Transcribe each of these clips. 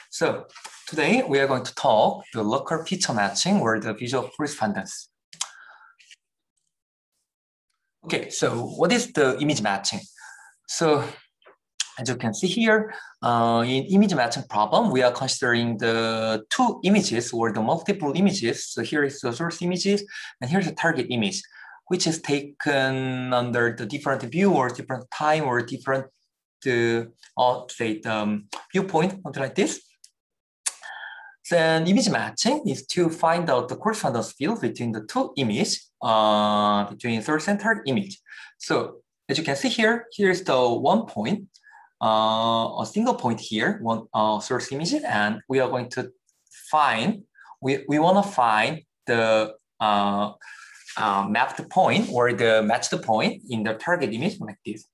So today we are going to talk the local picture matching or the visual correspondence. Okay, so what is the image matching? So as you can see here, in image matching problem, we are considering the two images or the multiple images. So here is the source images and here's the target image, which is taken under the different view or different time or different viewpoint, something like this. Then image matching is to find out the correspondence field between the two images, between source and target image. So as you can see here, here's the one point, a single point here, one source image, and we are going to find, we want to find the mapped point or the matched point in the target image like this.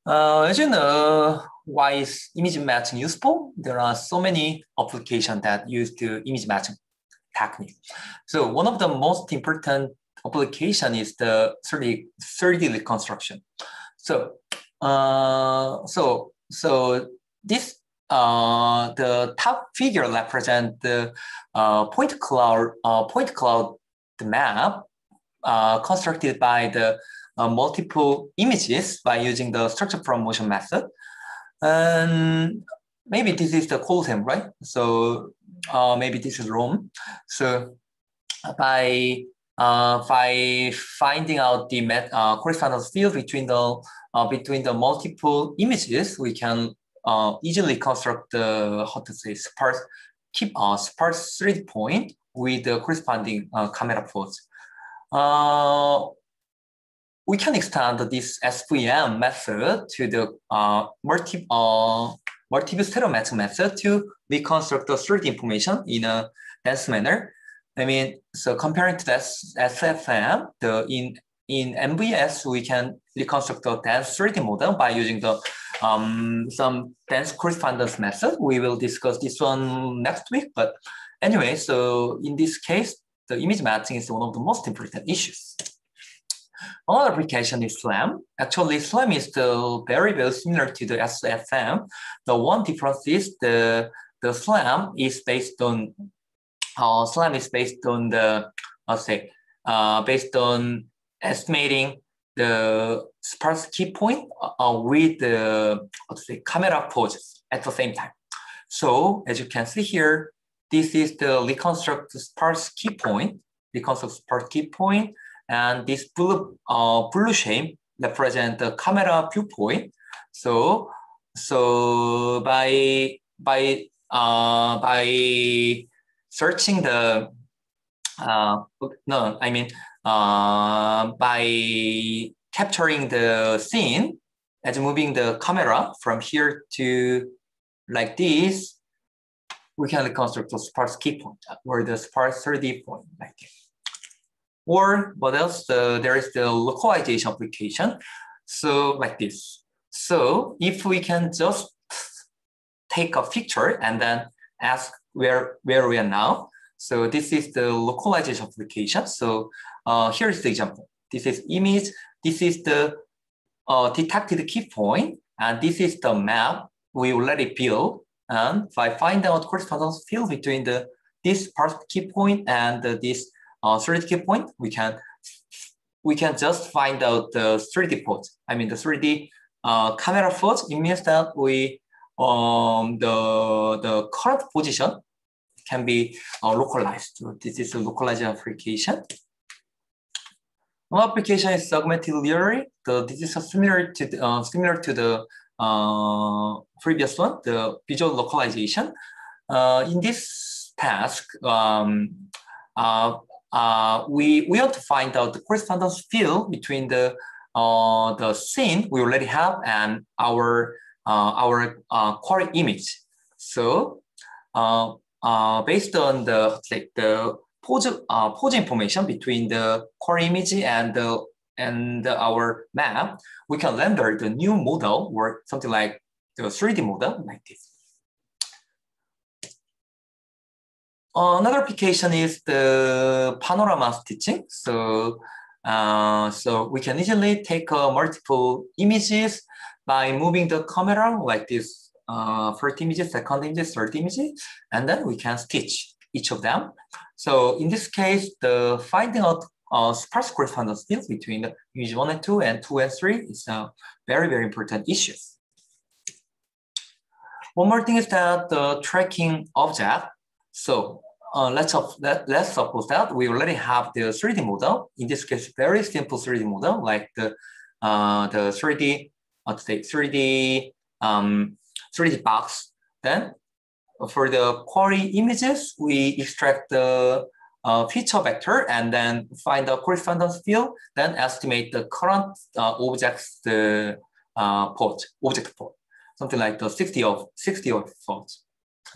As you know, why is image matching useful? There are so many applications that use the image matching technique. So one of the most important application is the 3D reconstruction. So this the top figure represent the point cloud map constructed by the multiple images by using the structure from motion method. And maybe this is the Colosseum, right? So maybe this is Rome. So by finding out the correspondence field between the multiple images, we can easily construct the sparse 3D point with the corresponding camera pose. We can extend this SVM method to the multiple stereo matching method to reconstruct the 3D information in a dense manner. I mean, so comparing to that SFM, in MVS, we can reconstruct the dense 3D model by using the some dense correspondence method. We will discuss this one next week. But anyway, so in this case, the image matching is one of the most important issues. Another application is SLAM. Actually, SLAM is still very, very similar to the SFM. The one difference is the SLAM is based on based on estimating the sparse key point with the camera poses at the same time. So as you can see here, this is the reconstruct sparse key point, and this blue shape represent the camera viewpoint. So by searching the by capturing the scene as moving the camera from here to like this, we can reconstruct the sparse key point or the sparse 3D point like this. Or what else? There is the localization application. So like this. So if we can just take a picture and then ask where we are now. So this is the localization application. So here is the example. This is image. This is the detected key point, and this is the map we already built. And by finding out correspondence field between this part key point and this 3D key point, we can just find out the 3D pose. I mean the 3D camera pose. It means that we the current position can be localized. So this is a localized application. One application is segmented library. This is similar to the previous one, the visual localization. In this task, we want to find out the correspondence field between the scene we already have and our core image. So based on the pose information between the core image and our map, we can render the new model or something like the 3D model like this. Another application is the panorama stitching. So we can easily take multiple images by moving the camera like this first image, second image, third image, and then we can stitch each of them. So in this case, the finding out sparse correspondence field between the image 1 and 2 and 2 and 3 is a very, very important issue. One more thing is that the tracking object. So let's suppose that we already have the 3D model. In this case, very simple 3D model, like the 3D, 3D box. Then for the query images, we extract the feature vector and then find the correspondence field, then estimate the current object's object port, something like the 60 of faults.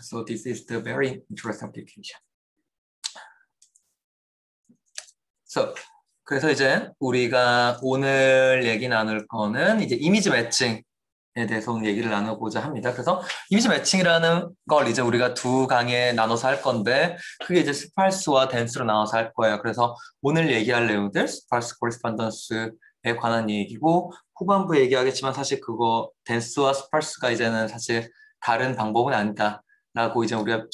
So this is the very interesting application. So 그래서 이제 우리가 오늘 얘기 나눌 거는 이제 이미지 매칭에 대해서 오늘 얘기를 나눠보자 합니다. 그래서 이미지 매칭이라는 걸 이제 우리가 두 강에 나눠서 할 건데 그게 이제 스팔스와 댄스로 나눠서 할 거예요. 그래서 오늘 얘기할 내용들 스팔스 코레스폰던스에 관한 얘기고 후반부에 얘기하겠지만 사실 그거 댄스와 스팔스가 이제는 사실 다른 방법은 아니다라고 이제 우리가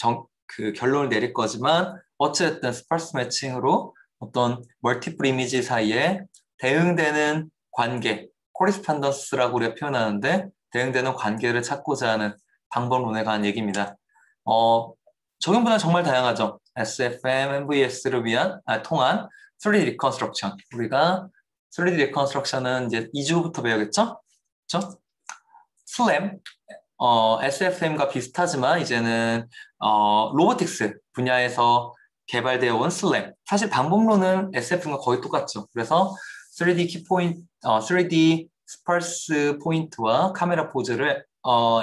결론을 내릴 거지만 어쨌든 스팔스 매칭으로 어떤 멀티플 이미지 사이에 대응되는 관계, 코레스폰던스라고 우리가 표현하는데 대응되는 관계를 찾고자 하는 방법론에 관한 얘기입니다. 적용 분야 정말 다양하죠. SFM, MVS를 위한 통한 3D 리컨스트럭션. 우리가 3D 리컨스트럭션은 이제 2주부터 배우겠죠? 그렇죠? 슬램, SFM과 비슷하지만 이제는 로보틱스 분야에서 개발되어 온 슬램. 사실 방법론은 SFM과 거의 똑같죠. 그래서 3D 키포인트, 3D 스펄스 포인트와 카메라 포즈를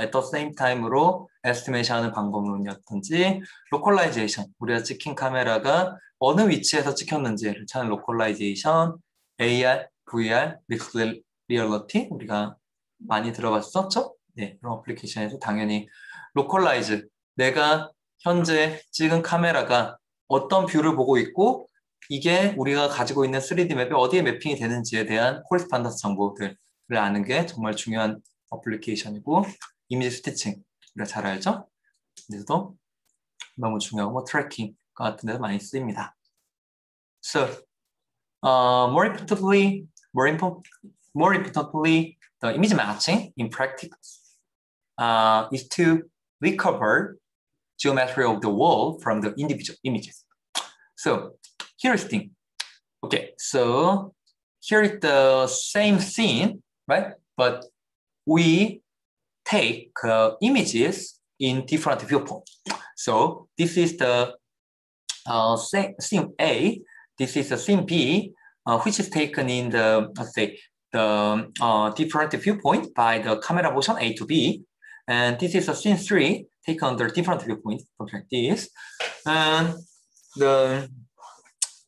at the same time으로 에스티메이션 하는 방법론이었든지 로컬라이제이션, 우리가 찍힌 카메라가 어느 위치에서 찍혔는지를 찾는 로컬라이제이션, AR, VR, 믹스드 리얼리티 우리가 많이 들어봤었죠? 네, 그런 어플리케이션에서 당연히 로컬라이즈, 내가 현재 찍은 카메라가 어떤 뷰를 보고 있고 이게 우리가 가지고 있는 3D 맵에 어디에 매핑이 되는지에 대한 코레스폰던스 정보들을 아는 게 정말 중요한 어플리케이션이고 이미지 스티칭 우리가 잘 알죠? 그래서도 너무 중요하고 뭐 트래킹 같은 데도 많이 쓰입니다. So, more importantly, the image matching in practice is to recover geometry of the wall from the individual images. So here's the thing. Okay, so here is the same scene, right? But we take images in different viewpoints. So this is the scene A. This is the scene B, which is taken in the, let's say, the different viewpoint by the camera motion A to B. And this is a scene 3 taken under different viewpoints, something like this. And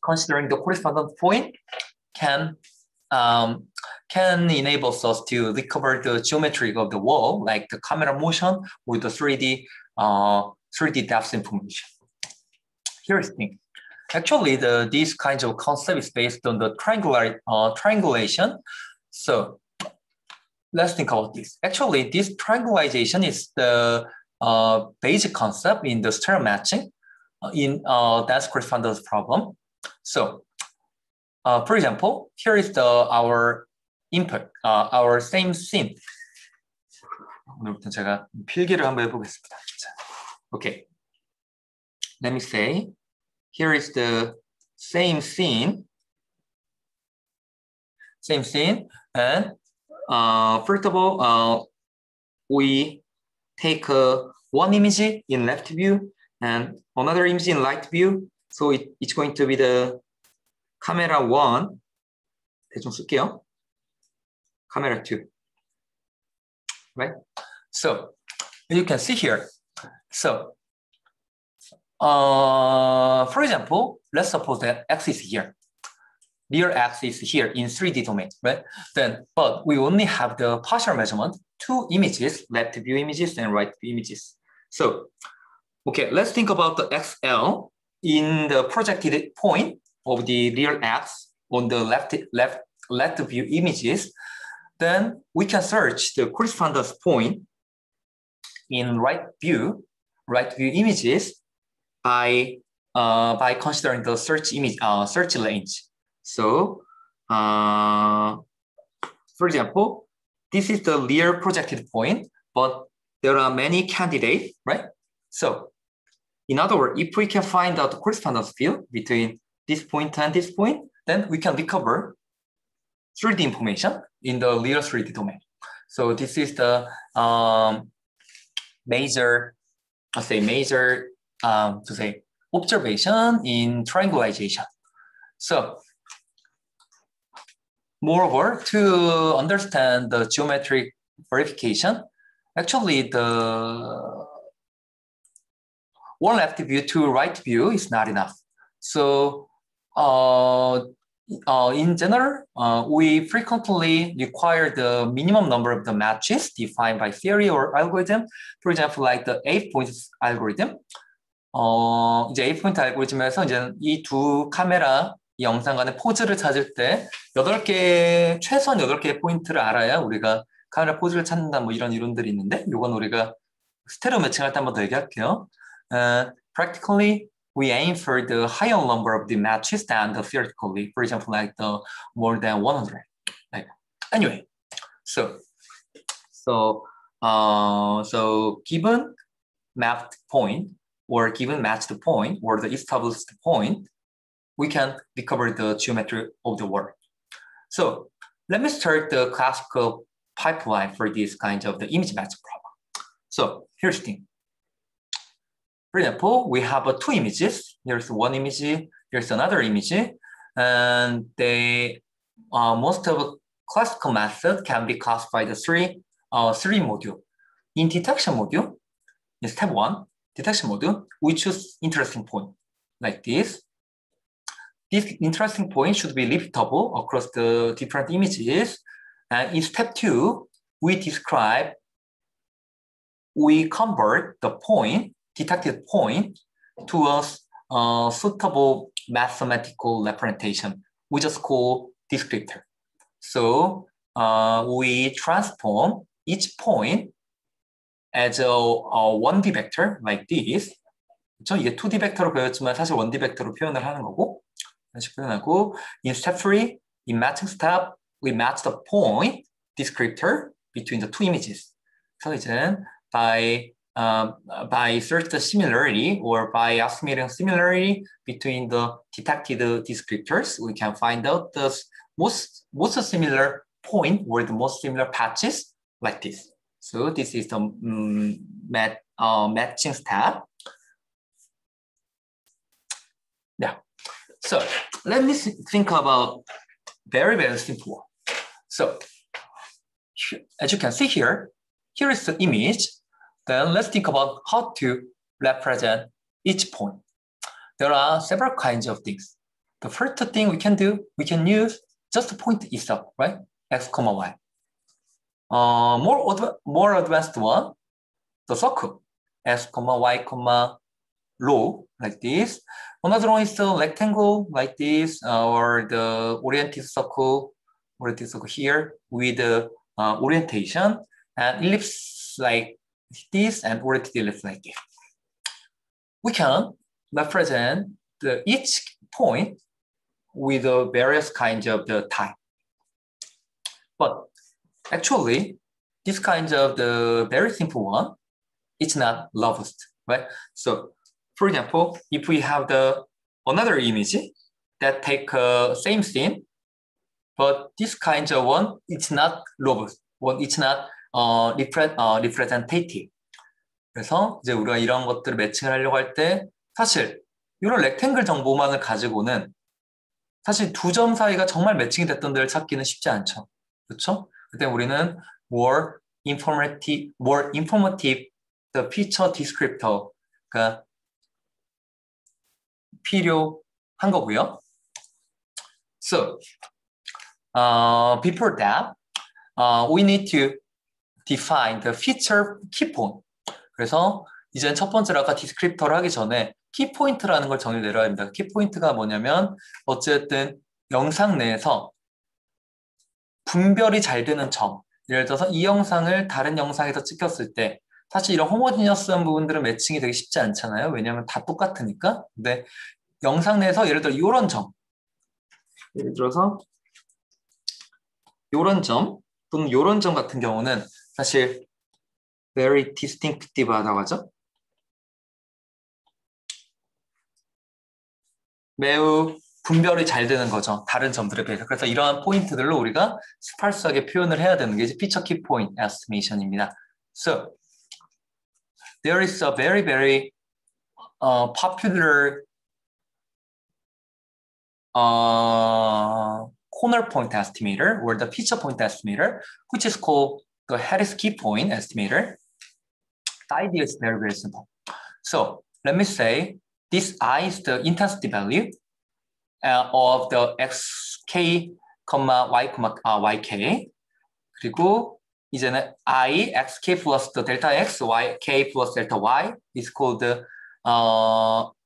considering the correspondent point can enable us to recover the geometry of the wall, like the camera motion with the 3D depth information. Here's the thing. Actually, these kinds of concept is based on the triangulation. So let's think about this. Actually, this triangulation is the basic concept in the stereo matching in dense correspondence problem. So, for example, here is our input, our same scene. 오늘부터 제가 필기를 한번 해보겠습니다. Okay, let me say, here is the same scene, and first of all, we take one image in left view and another image in right view. So it's going to be the camera 1. 대충 쓸게요. Camera 2. Right? So you can see here. So for example, let's suppose that X is here. Real X is here in 3D domain, right? But we only have the partial measurement, 2 images, left view images and right view images. So, okay, let's think about the XL in the projected point of the real X on the left view images. Then we can search the correspondence point in right view images by considering the search image search range. So, for example, this is the real projected point, but there are many candidates, right? So, in other words, if we can find out the correspondence field between this point and this point, then we can recover 3D information in the real 3D domain. So this is the major observation in triangulation. So moreover, to understand the geometric verification, actually the one left view to right view is not enough. So in general, we frequently require the minimum number of the matches defined by theory or algorithm. For example, like the 8-point algorithm. 이제 8-point 알고리즘에서 이제 이 두 카메라 영상 간의 포즈를 찾을 때 8개, 최소한 8개의 포인트를 알아야 우리가 카메라 포즈를 찾는다 뭐 이런 이론들이 있는데 이건 우리가 스테레오 매칭할 때 한 번 더 얘기할게요. Practically, we aim for the higher number of the matches than the theoretically. For example, like the more than 100. Like, anyway, so given mapped point or given matched point or the established point, we can recover the geometry of the world. So let me start the classical pipeline for this kind of the image match problem. So here's the thing. For example, we have two images. Here's one image, here's another image, and they most of classical method can be classified as three module. In detection module, in step 1, detection module, we choose interesting point like this. This interesting point should be repeatable across the different images. And in step 2, we convert the point, detected point, to a suitable mathematical representation, we just call descriptor. So we transform each point as a 1D vector like this. 그렇죠? 이게 2D 벡터로 보였지만 사실 1D 벡터로 표현을 하는 거고, 다시 표현하고, in step 3, in matching step, we match the point descriptor between the two images. So 이제 by search the similarity or by estimating similarity between the detected descriptors, we can find out the most similar point or the most similar patches like this. So this is the matching step. Yeah. So let me think about very, very simple one. So as you can see here, here is the image. Then let's think about how to represent each point. There are several kinds of things. The first thing we can do, we can use just the point itself, right? X, Y. More advanced one, the circle, X, Y, row, like this. Another one is the rectangle, like this, or the oriented circle here with the orientation, and ellipse like this, and oriented ellipse like this. We can represent each point with various kinds of the type. But actually, this kind of the very simple one, it's not robust, right? So, for example, if we have another image that take same scene, but this kind of one, it's not robust, it's not representative. 그래서 이제 우리가 이런 것들을 매칭을 하려고 할 때 사실 이런 렉탱글 정보만을 가지고는 사실 두 점 사이가 정말 매칭이 됐던 데를 찾기는 쉽지 않죠. 그렇죠? 그때 우리는 more informative the feature descriptor가 필요한 거고요. So before that, we need to define the feature key point. 그래서 이제 첫 번째로 아까 디스크립터를 하기 전에 키포인트라는 걸 정의를 내려야 합니다. 키포인트가 뭐냐면 어쨌든 영상 내에서 분별이 잘 되는 점. 예를 들어서 이 영상을 다른 영상에서 찍혔을 때 사실 이런 호모지니어스한 부분들은 매칭이 되게 쉽지 않잖아요. 왜냐하면 다 똑같으니까. 근데 영상 내에서 예를 들어 이런 점, 예를 들어서 이런 점 또는 이런 점 같은 경우는 사실 very distinctive하다고 하죠. 매우 분별이 잘 되는 거죠. 다른 점들에 비해서. 그래서 이러한 포인트들로 우리가 스팔스하게 표현을 해야 되는 게 이제 Feature Key Point Estimation입니다. So, there is a very, very popular corner point estimator or the feature point estimator, which is called the Harris Key Point Estimator. The idea is very, very simple. So, let me say this I is the intensity value of the xk, y, yk. 그리고 이제는 I, xk plus the delta x, yk plus delta y is called the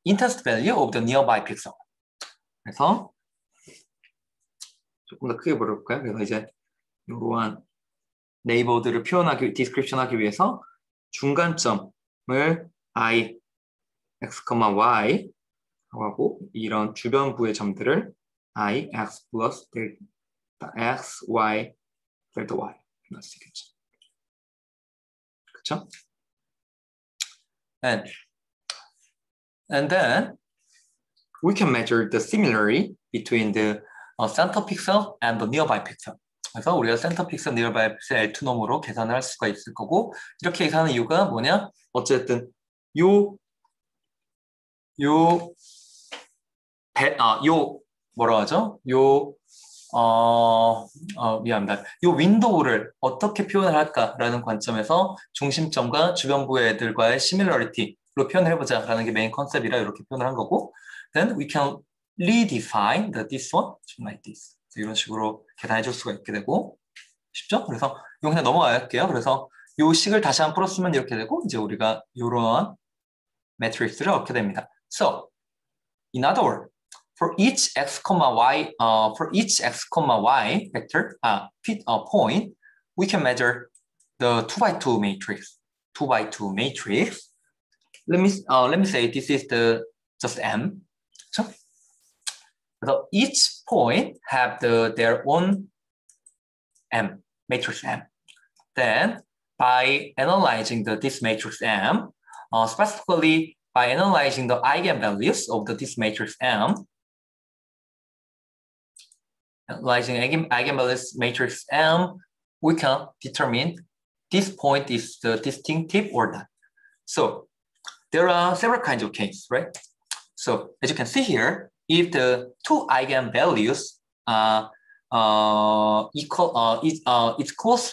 intensity value of the nearby pixel. 그래서 조금 더 크게 물어볼까요? 그래서 이제 이러한 네이버들을 표현하기, 디스크립션 하기 위해서 중간점을 I, x, y 하고 이런 주변부의 점들을 I, x plus delta x, y, delta y 넣을 수 있겠죠. 그렇죠? And then we can measure the similarity between the center pixel and the nearby pixel. 그래서 우리가 center pixel, nearby pixel L2놈으로 계산을 할 수가 있을 거고 이렇게 계산하는 이유가 뭐냐? 어쨌든 요 뭐라 하죠? 미안합니다. 요 윈도우를 어떻게 표현을 할까라는 관점에서 중심점과 주변부의 애들과의 similarity로 표현을 해보자라는 게 메인 컨셉이라 이렇게 표현을 한 거고 then we can redefine this one like this. 이런 식으로 계산해 줄 수가 있게 되고 쉽죠? 그래서 이거 그냥 넘어갈게요. 그래서 요 식을 다시 한번 풀었으면 이렇게 되고 이제 우리가 이런 매트릭스를 얻게 됩니다. So, in other words, for each x, y, vector, point, we can measure the 2x2 matrix. 2x2 matrix. Let me say this is just M. So each point have their own M, matrix M. Then by analyzing this matrix M, specifically by analyzing the eigenvalues of this matrix M, analyzing eigenvalues matrix M, we can determine this point is the distinctive or not. So there are several kinds of cases, right? So as you can see here, if the two eigenvalues it's close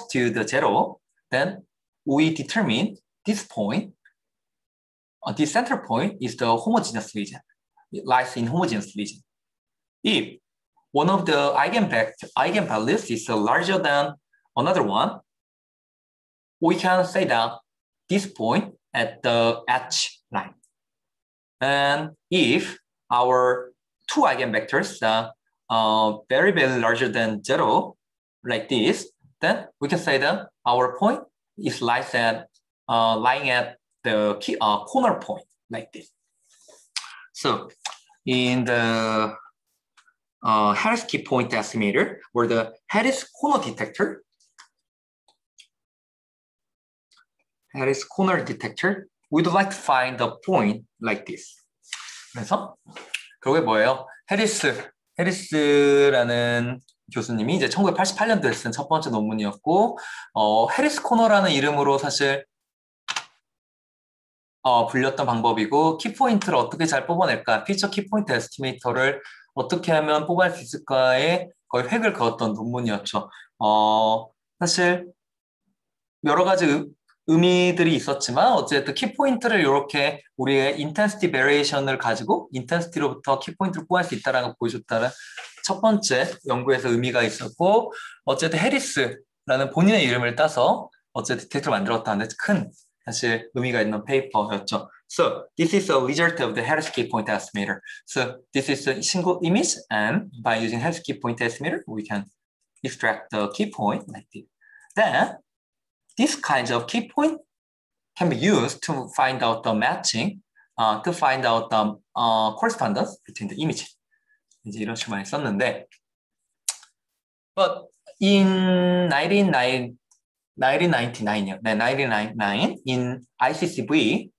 to the zero, then we determine this point. This center point is the homogeneous region. It lies in homogeneous region. If one of the eigenvalues is larger than another one, we can say that this point at the H line. And if our two eigenvectors are very, very larger than zero, like this, then we can say that our point is lying at the corner point, like this. So in the Harris Key Point Estimator, or the Harris Corner Detector, we'd like to find a point like this. 그래서 그게 뭐예요? 해리스라는 교수님이 이제 1988년도에 쓴 첫 번째 논문이었고, 해리스 코너라는 이름으로 사실 불렸던 방법이고, 키포인트를 어떻게 잘 뽑아낼까, 피처 키포인트 에스티메이터를 어떻게 하면 뽑아낼 수 있을까에 거의 획을 그었던 논문이었죠. 사실 여러 가지 의미들이 있었지만 어쨌든 키포인트를 이렇게 우리의 인텐시티 베리에이션을 가지고 인텐시티로부터 키포인트를 뽑을 수 있다는 걸 보여줬다는 첫 번째 연구에서 의미가 있었고, 어쨌든 해리스라는 본인의 이름을 따서 어쨌든 디텍터를 만들었다는 큰 사실 의미가 있는 페이퍼였죠. So this is a result of the Harris Key Point Estimator. So this is a single image, and by using Harris Key Point Estimator, we can extract the key point like this. Then this kind of key point can be used to find out the matching, to find out the correspondence between the images. 이제 이런 식으로 많이 썼는데, but in 1999, 네, 1999 in ICCV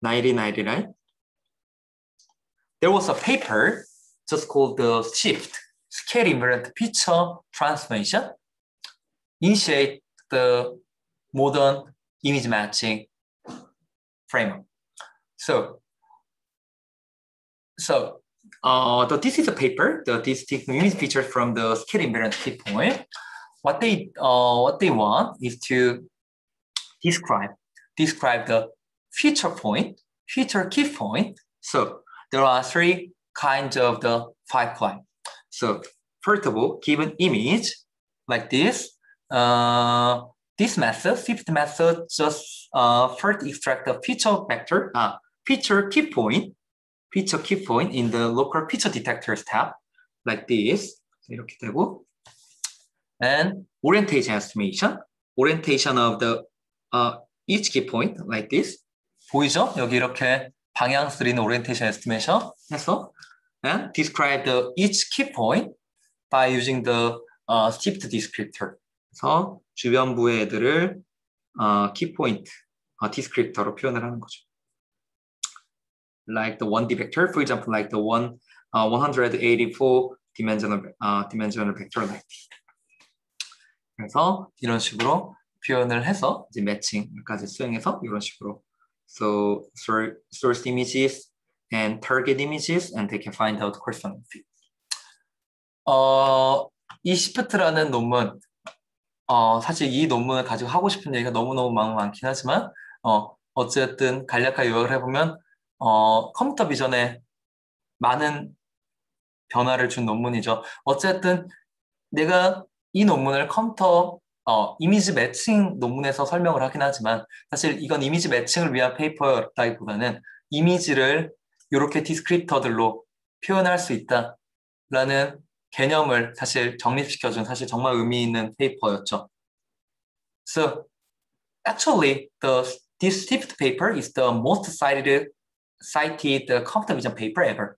1999, there was a paper just called the SHIFT, Scale Invariant Feature Transformation, initiate the modern image matching framework. So this is a paper, this image features from the scale invariant key point. What they want is to describe the feature key point. So there are three kinds of the pipeline. So first of all, given image like this, this method, SHIFT method, just first extract the feature vector, feature key point in the local feature detectors tab, like this. 이렇게 되고, and orientation estimation of the each key point, like this. 보이죠? 여기 이렇게 방향 쓰리는 orientation estimation 해서, and describe the each key point by using the SHIFT descriptor. 그래서 주변부의 애들을 key point descriptor로 표현을 하는 거죠. Like the 1D vector, for example, like the 184 dimensional vector like this. 그래서 이런 식으로 표현을 해서 이제 매칭까지 수행해서 이런 식으로 so source images and target images and they can find out corresponding field. 이 시프트라는 논문 사실 이 논문을 가지고 하고 싶은 얘기가 너무너무 많긴 하지만 어쨌든 간략하게 요약을 해보면 컴퓨터 비전에 많은 변화를 준 논문이죠. 어쨌든 내가 이 논문을 컴퓨터 이미지 매칭 논문에서 설명을 하긴 하지만 사실 이건 이미지 매칭을 위한 페이퍼였다기보다는 이미지를 이렇게 디스크립터들로 표현할 수 있다라는 개념을 사실 정립시켜준 사실 정말 의미 있는 페이퍼였죠. So actually, this SHIFT paper is the most cited computer vision paper ever.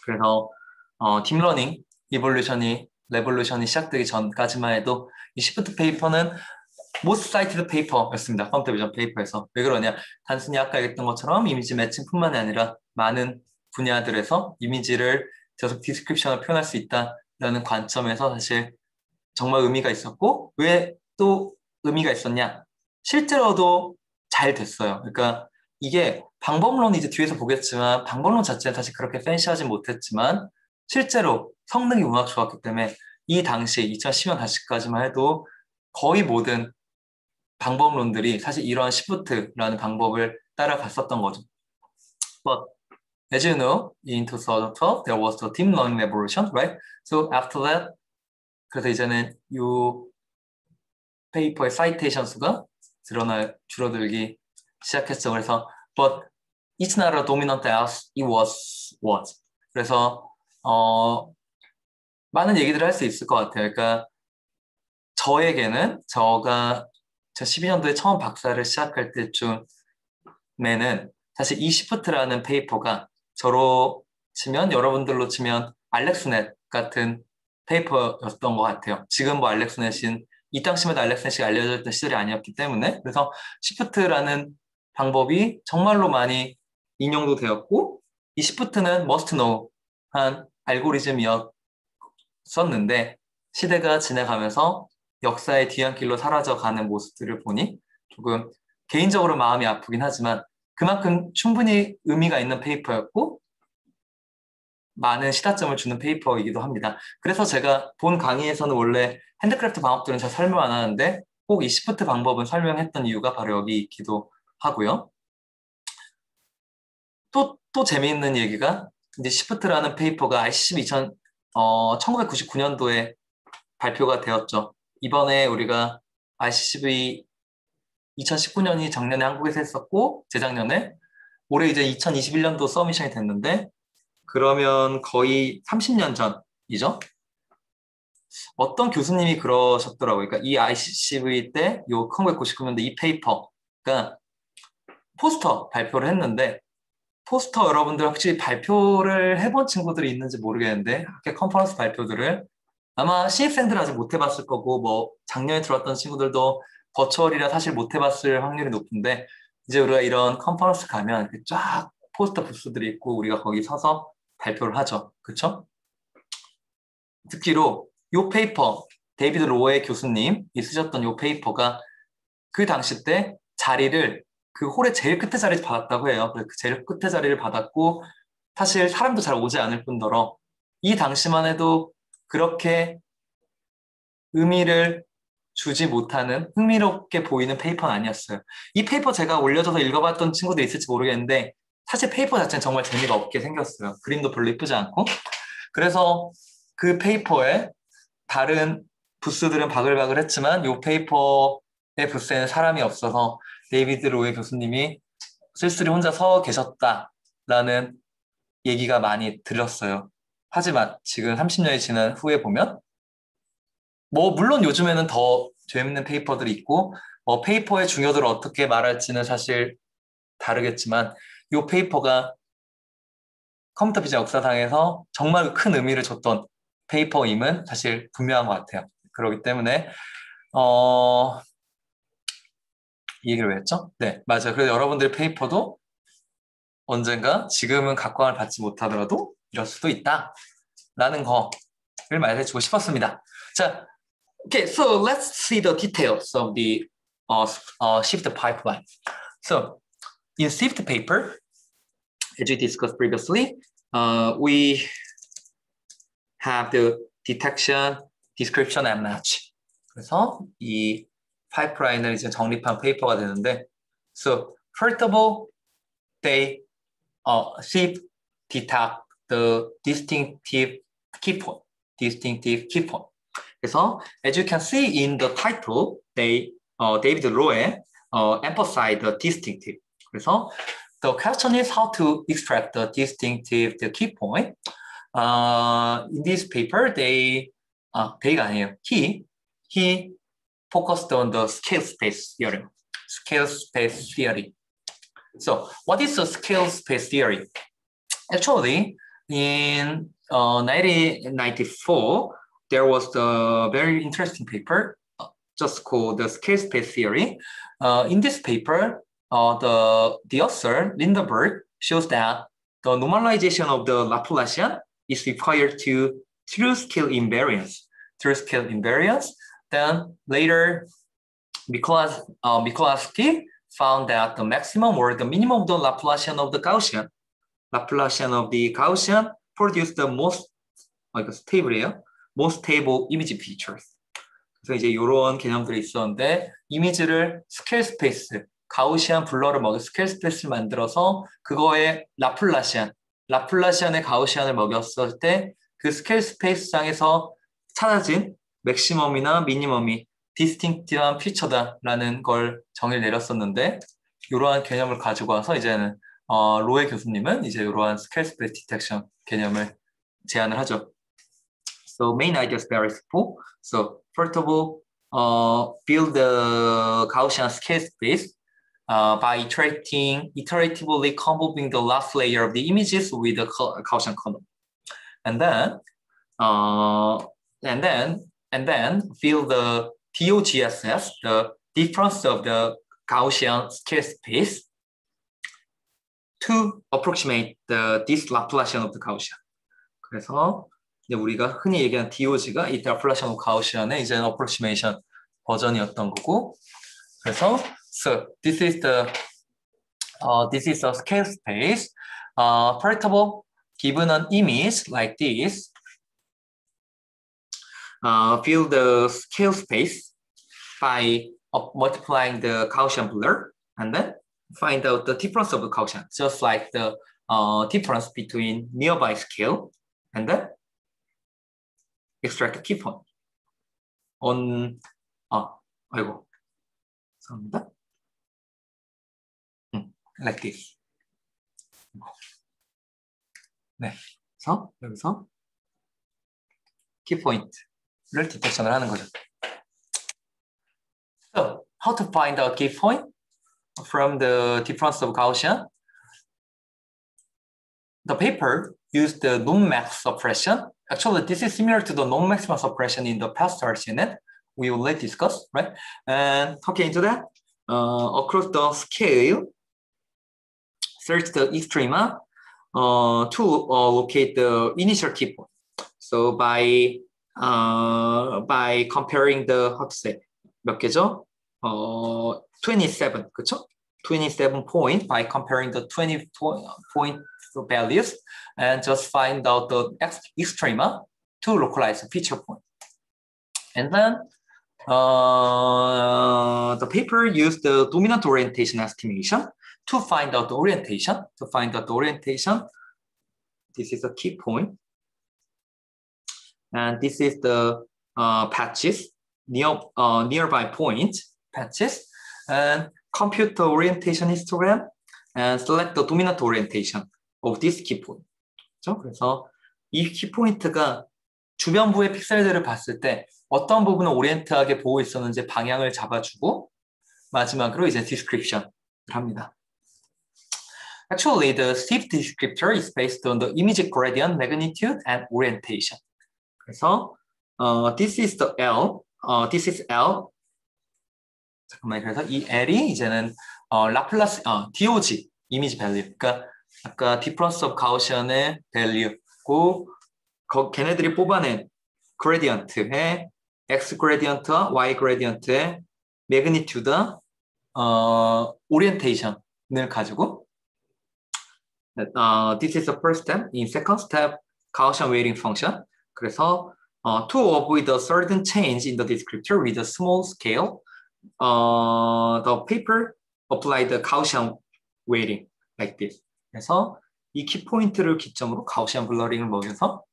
그래서 딥러닝 레볼루션이 시작되기 전까지만 해도 이 시프트 페이퍼는 most cited paper였습니다. 컴퓨터 비전 페이퍼에서. 왜 그러냐? 단순히 아까 얘기했던 것처럼 이미지 매칭뿐만이 아니라 많은 분야들에서 이미지를 계속 디스크립션을 표현할 수 있다라는 관점에서 사실 정말 의미가 있었고 왜 또 의미가 있었냐? 실제로도 잘 됐어요. 그러니까 이게 방법론이 이제 뒤에서 보겠지만 방법론 자체는 사실 그렇게 팬시하지 못했지만 실제로 성능이 워낙 좋았기 때문에 이 당시 2010년 다시까지만 해도 거의 모든 방법론들이 사실 이런 시프트라는 방법을 따라갔었던 거죠. But as you know, in 2012, there was the deep learning revolution, right? So after that, 그래서 이제는 이 페이퍼의 사이테이션 수가 줄어들기 시작했죠. 그래서 but it's not a dominant as it was. 그래서 많은 얘기들을 할 수 있을 것 같아요. 그러니까 저에게는 제가 12년도에 처음 박사를 시작할 때쯤에는 사실 이 시프트라는 페이퍼가 저로 치면 여러분들로 치면 알렉스넷 같은 페이퍼였던 것 같아요. 지금 뭐 알렉스넷인 이 당시에도 알렉스넷이 알려져 있던 시절이 아니었기 때문에 그래서 시프트라는 방법이 정말로 많이 인용도 되었고 이 시프트는 must know 한 알고리즘이었었는데 시대가 지나가면서 역사의 뒤안길로 사라져가는 모습들을 보니 조금 개인적으로 마음이 아프긴 하지만 그만큼 충분히 의미가 있는 페이퍼였고 많은 시사점을 주는 페이퍼이기도 합니다. 그래서 제가 본 강의에서는 원래 핸드크래프트 방법들은 잘 설명 안 하는데 꼭 이 시프트 방법은 설명했던 이유가 바로 여기 있기도 하고요. 또 재미있는 얘기가 이제 시프트라는 페이퍼가 ICCV 1999년도에 발표가 되었죠. 이번에 우리가 ICCV 2019년이 작년에 한국에서 했었고 재작년에 올해 이제 2021년도 서미션이 됐는데 그러면 거의 30년 전이죠. 어떤 교수님이 그러셨더라고요. 그러니까 이 ICCV 때 요 1999년도 이 페이퍼, 그러니까 포스터 발표를 했는데 포스터 여러분들 혹시 발표를 해본 친구들이 있는지 모르겠는데 학교 컨퍼런스 발표들을 아마 신입생들 아직 못 해봤을 거고 뭐 작년에 들어왔던 친구들도 버추얼이라 사실 못 해봤을 확률이 높은데 이제 우리가 이런 컨퍼런스 가면 이렇게 쫙 포스터 부스들이 있고 우리가 거기 서서 발표를 하죠. 그쵸? 특히로 요 페이퍼 데이비드 로에 교수님이 쓰셨던 요 페이퍼가 그 당시 때 자리를 그 홀의 제일 끝에 자리를 받았다고 해요. 그 제일 끝에 자리를 받았고 사실 사람도 잘 오지 않을 뿐더러 이 당시만 해도 그렇게 의미를 주지 못하는 흥미롭게 보이는 페이퍼는 아니었어요. 이 페이퍼 제가 올려줘서 읽어봤던 친구도 있을지 모르겠는데 사실 페이퍼 자체는 정말 재미가 없게 생겼어요. 그림도 별로 이쁘지 않고. 그래서 그 페이퍼에 다른 부스들은 바글바글 했지만 이 페이퍼의 부스에는 사람이 없어서 데이비드 로에 교수님이 쓸쓸히 혼자 서 계셨다라는 얘기가 많이 들렸어요. 하지만 지금 30년이 지난 후에 보면 뭐 물론 요즘에는 더 재밌는 페이퍼들이 있고 뭐 페이퍼의 중요도를 어떻게 말할지는 사실 다르겠지만 이 페이퍼가 컴퓨터 비전 역사상에서 정말 큰 의미를 줬던 페이퍼임은 사실 분명한 것 같아요. 그렇기 때문에 이 얘기를 왜 했죠? 네, 맞아요. 그래서 여러분들의 페이퍼도 언젠가 지금은 각광을 받지 못하더라도 이럴 수도 있다라는 거를 말해주고 싶었습니다. 자, okay, so let's see the details of the shift pipeline. So, in shift paper, as we discussed previously, we have the detection, description, and match. 그래서 이 파이프라인을 이제 정립한 페이퍼가 되는데, so first of all, they shift detect the distinctive key point. Distinctive key point. 그래서 as you can see in the title, David Rowe emphasize the distinctive. 그래서 the question is how to extract the distinctive the key point. In this paper, they가 아니에요. He focused on the scale space theorem. Scale space theory. So, what is the scale space theory? Actually, in 1994, there was a very interesting paper just called the scale space theory. In this paper, the author, Lindenberg, shows that the normalization of the Laplacian is required to true scale invariance. True scale invariance. Then later, Mikolasky found that the maximum or the minimum of the Laplacian of the Gaussian produced the most stable이에요. most stable image features. 그래서 이제 이런 개념들이 있었는데 이미지를 스케일 스페이스, 가우시안 블러를 먹여 스케일 스페이스를 만들어서 그거에 라플라시안의 가우시안을 먹였을 때 그 스케일 스페이스상에서 찾아진 맥시멈이나 미니멈이 디스팅티브한 피처다라는 걸 정의를 내렸었는데 이러한 개념을 가지고 와서 이제는 로에 교수님은 이제 이러한 스케일 스페이스 디텍션 개념을 제안을 하죠. So main idea is very simple. So first of all, build the Gaussian scale space by iteratively convolving the last layer of the images with the Gaussian column, and then fill the DOGSS, the difference of the Gaussian scale space, to approximate this Laplacian of the Gaussian. 그래서 이제 우리가 흔히 얘기한 DOG가 이 Laplacian of Gaussian의 이제는 approximation 버전이었던 거고, 그래서 so this is a scale space. First of all, given an image like this, fill the scale space by multiplying the Gaussian blur, and then find out the difference of the Gaussian, just like the difference between nearby scale, and then extract the key point. 아이고, 죄송합니다. Like this. 네, 그래서 여기서 key point 를 디텍션을 하는 거죠. So, how to find out key point from the difference of Gaussian? The paper used the non-max suppression. Actually, this is similar to the non-maximum suppression in the past RCNet we already discussed, right? And talking into that, across the scale, search the extrema to locate the initial key point. So by comparing the, how to say, 몇 개죠? 27, 그쵸? 27 point by comparing the 20 point values and just find out the extrema to localize the feature point. And then the paper used the dominant orientation estimation to find out the orientation. This is a key point. And this is the patches, nearby point patches, and compute the orientation histogram and select the dominant orientation of this key point. 그렇죠? 그래서 이 키포인트가 주변부의 픽셀들을 봤을 때 어떤 부분을 오리엔트하게 보고 있었는지 방향을 잡아주고 마지막으로 이제 description을 합니다. Actually, the SIFT descriptor is based on the image gradient, magnitude, and orientation. 그래서 this is the L, this is L. 잠깐만요. 그래서 이 L이 이제는 라플라스, DOG, 이미지 밸류. 그러니까 아까 difference of Gaussian의 value고 걔네들이 뽑아낸 gradient의 X gradient와 Y gradient의 magnitude, orientation을 가지고 this is the first step. In second step, Gaussian weighting function. 그래서 to avoid a certain change in the descriptor with a small scale, the paper applied the Gaussian weighting like this. 그래서 이 키포인트를 기점으로 Gaussian blurring을 먹여서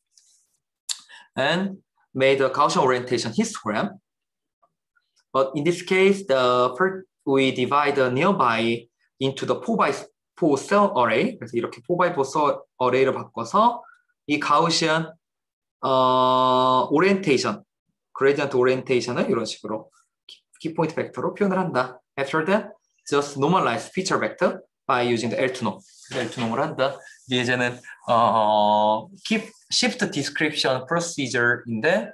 and made a Gaussian orientation histogram. But in this case, we divide the nearby into the 4x4 cell array. 그래서 이렇게 4x4 cell array를 바꿔서 이 Gaussian orientation, gradient orientation을 이런 식으로 키포인트 벡터로 표현을 한다. After that, just normalize feature vector by using the L2 norm. L2 norm을 한다. 이제는 keep shift description procedure인데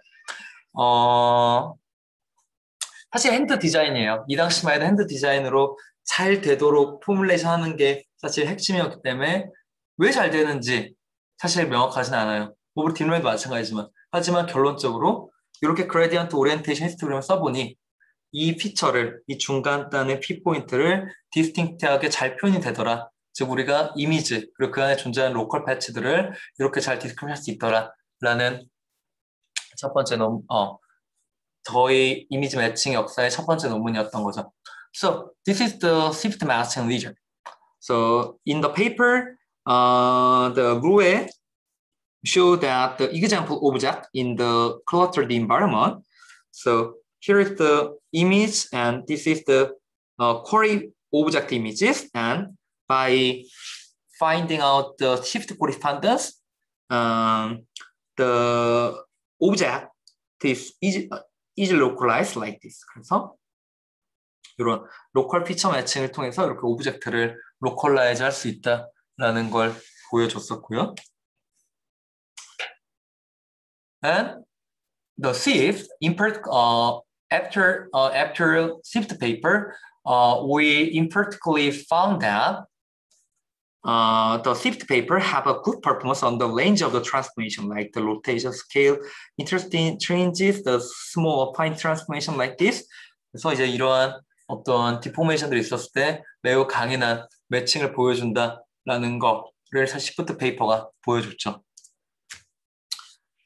사실 핸드 디자인이에요. 이 당시만 해도 핸드 디자인으로 잘 되도록 포뮬레이션 하는 게 사실 핵심이었기 때문에 왜 잘 되는지 사실 명확하진 않아요. 우리 딥러닝도 마찬가지지만 하지만 결론적으로 이렇게 그레디언트 오리엔테이션 히스토그램을 써보니 이 피처를, 이 중간단의 P포인트를 디스팅트하게 잘 표현이 되더라. 즉 우리가 이미지 그리고 그 안에 존재하는 로컬 패치들을 이렇게 잘 디스크립할 수 있더라 라는 첫 번째 저희 이미지 매칭 역사의 첫 번째 논문이었던 거죠. So this is the SIFT matching region. So in the paper, the Grue show that the example object in the clustered environment. So here is the image, and this is the query object images. And by finding out the shift correspondence, the object is easily localized like this. 그래서 이런 로컬 피처 매칭을 통해서 이렇게 오브젝트를 로컬라이즈 할 수 있다라는 걸 보여줬었고요. And the SIFT, after SIFT paper, we imperfectly found that the SIFT paper have a good performance on the range of the transformation, like the rotation scale, interesting changes, the small fine transformation like this. 그래서 이제 이러한 어떤 디포메이션들이 있었을 때 매우 강인한 매칭을 보여준다라는 거를 SIFT 페이퍼가 보여줬죠.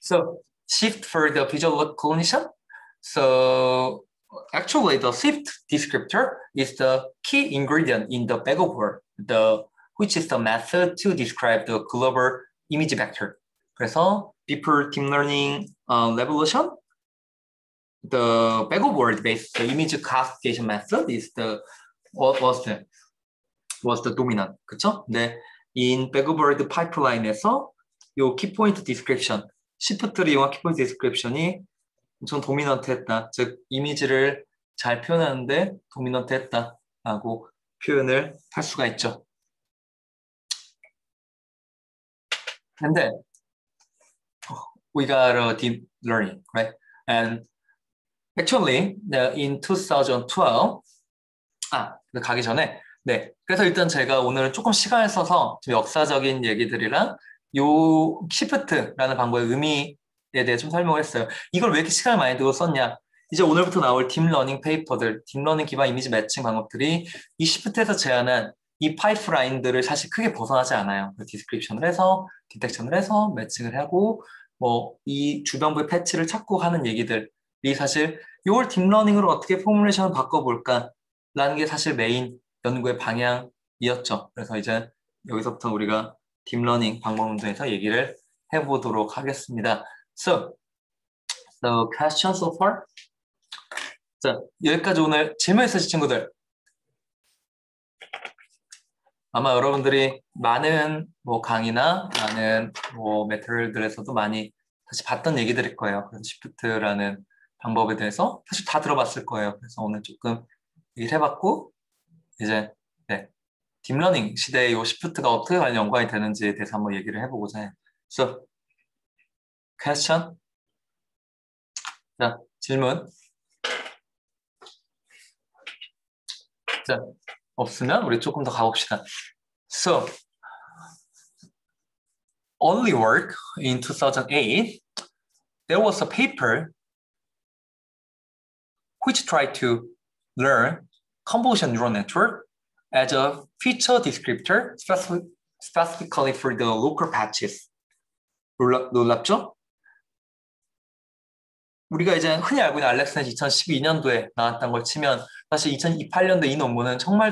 So shift for the visual recognition. So actually the SIFT descriptor is the key ingredient in the bag of word, which is the method to describe the global image vector. 그래서 before deep learning revolution, the bag of word based the image classification method is was the dominant. 그렇죠? 근데 in bag of word pipeline에서 요 key point description, shift를 이용한 key point description이 엄청 도미넌트했다. 즉 이미지를 잘 표현하는데 도미넌트했다라고 표현을 할 수가 있죠. 근데 we got a deep learning, right? And actually, in 2012, 가기 전에, 네. 그래서 일단 제가 오늘은 조금 시간을 써서 좀 역사적인 얘기들이랑 요 시프트라는 방법의 의미에 대해 좀 설명을 했어요. 이걸 왜 이렇게 시간을 많이 두고 썼냐? 이제 오늘부터 나올 딥러닝 페이퍼들, 딥러닝 기반 이미지 매칭 방법들이 이 시프트에서 제안한 이 파이프라인들을 사실 크게 벗어나지 않아요. 디스크립션을 해서, 디텍션을 해서 매칭을 하고, 뭐, 이 주변부의 패치를 찾고 하는 얘기들이 사실 이걸 딥러닝으로 어떻게 포뮬레이션을 바꿔볼까? 라는 게 사실 메인 연구의 방향이었죠. 그래서 이제 여기서부터 우리가 딥러닝 방법론에서 얘기를 해보도록 하겠습니다. So, the question so far? 자, 여기까지 오늘 질문 있으신 친구들. 아마 여러분들이 많은 뭐 강의나 많은 뭐 매트리얼들에서도 많이 다시 봤던 얘기들일 거예요. 그래서 시프트라는 방법에 대해서 사실 다 들어봤을 거예요. 그래서 오늘 조금 얘기를 해봤고 이제 네, 딥러닝 시대의 이 시프트가 어떻게 관련 연관이 되는지에 대해서 한번 얘기를 해보고자 해요. So, question? 자, 질문. 자, 없으면 우리 조금 더 가봅시다. So, early work in 2008, there was a paper which tried to learn convolution neural network as a feature descriptor specifically for the local patches. 놀랍죠? 우리가 이제 흔히 알고 있는 알렉스넷 2012년도에 나왔던 걸 치면 사실 2028년도 이 논문은 정말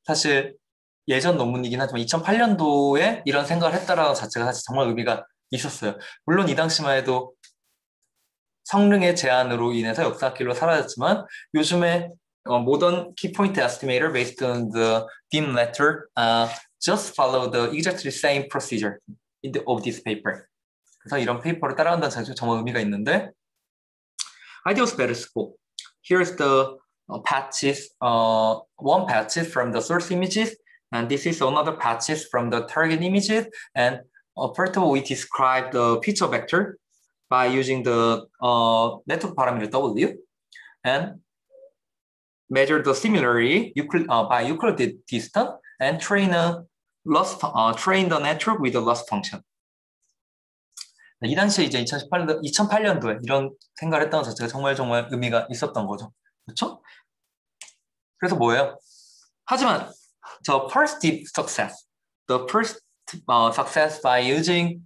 사실 예전 논문이긴 하지만 2008년도에 이런 생각을 했다라는 자체가 사실 정말 의미가 있었어요. 물론 이 당시만 해도 성능의 제한으로 인해서 역사길로 사라졌지만 요즘에 modern key point estimator based on the dim letter just follow the exactly same procedure of this paper. 그래서 이런 페이퍼를 따라간다는 자체가 정말 의미가 있는데 idea was very simple. Here's the patches, one patches from the source images, and this is another patches from the target images. And first of all, we describe the feature vector by using the network parameter W, and measure the similarity by Euclid distance, and train the network with the loss function. 이 당시에 이제 2008년도에 이런 생각을 했다는 자체가 정말 의미가 있었던 거죠. 그렇죠? 그래서 뭐예요? 하지만 the first deep success, the first success by using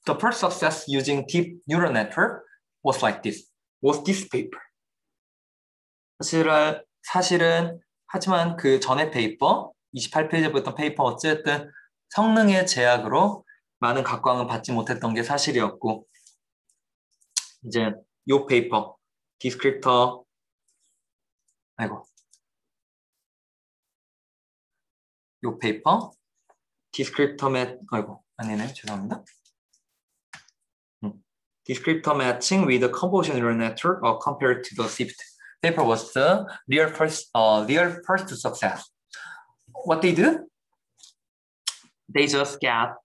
the first success using deep neural network was like this, was this paper. 사실은 하지만 그 전에 페이퍼, 28페이지에 보였던 페이퍼 어쨌든 성능의 제약으로 많은 각광은 받지 못했던 게 사실이었고 이제 요 페이퍼 디스크립터 요 페이퍼 디스크립터 죄송합니다. Descriptor matching with the convolution neural network compared to the SIFT paper was the real first success. What they do? They just get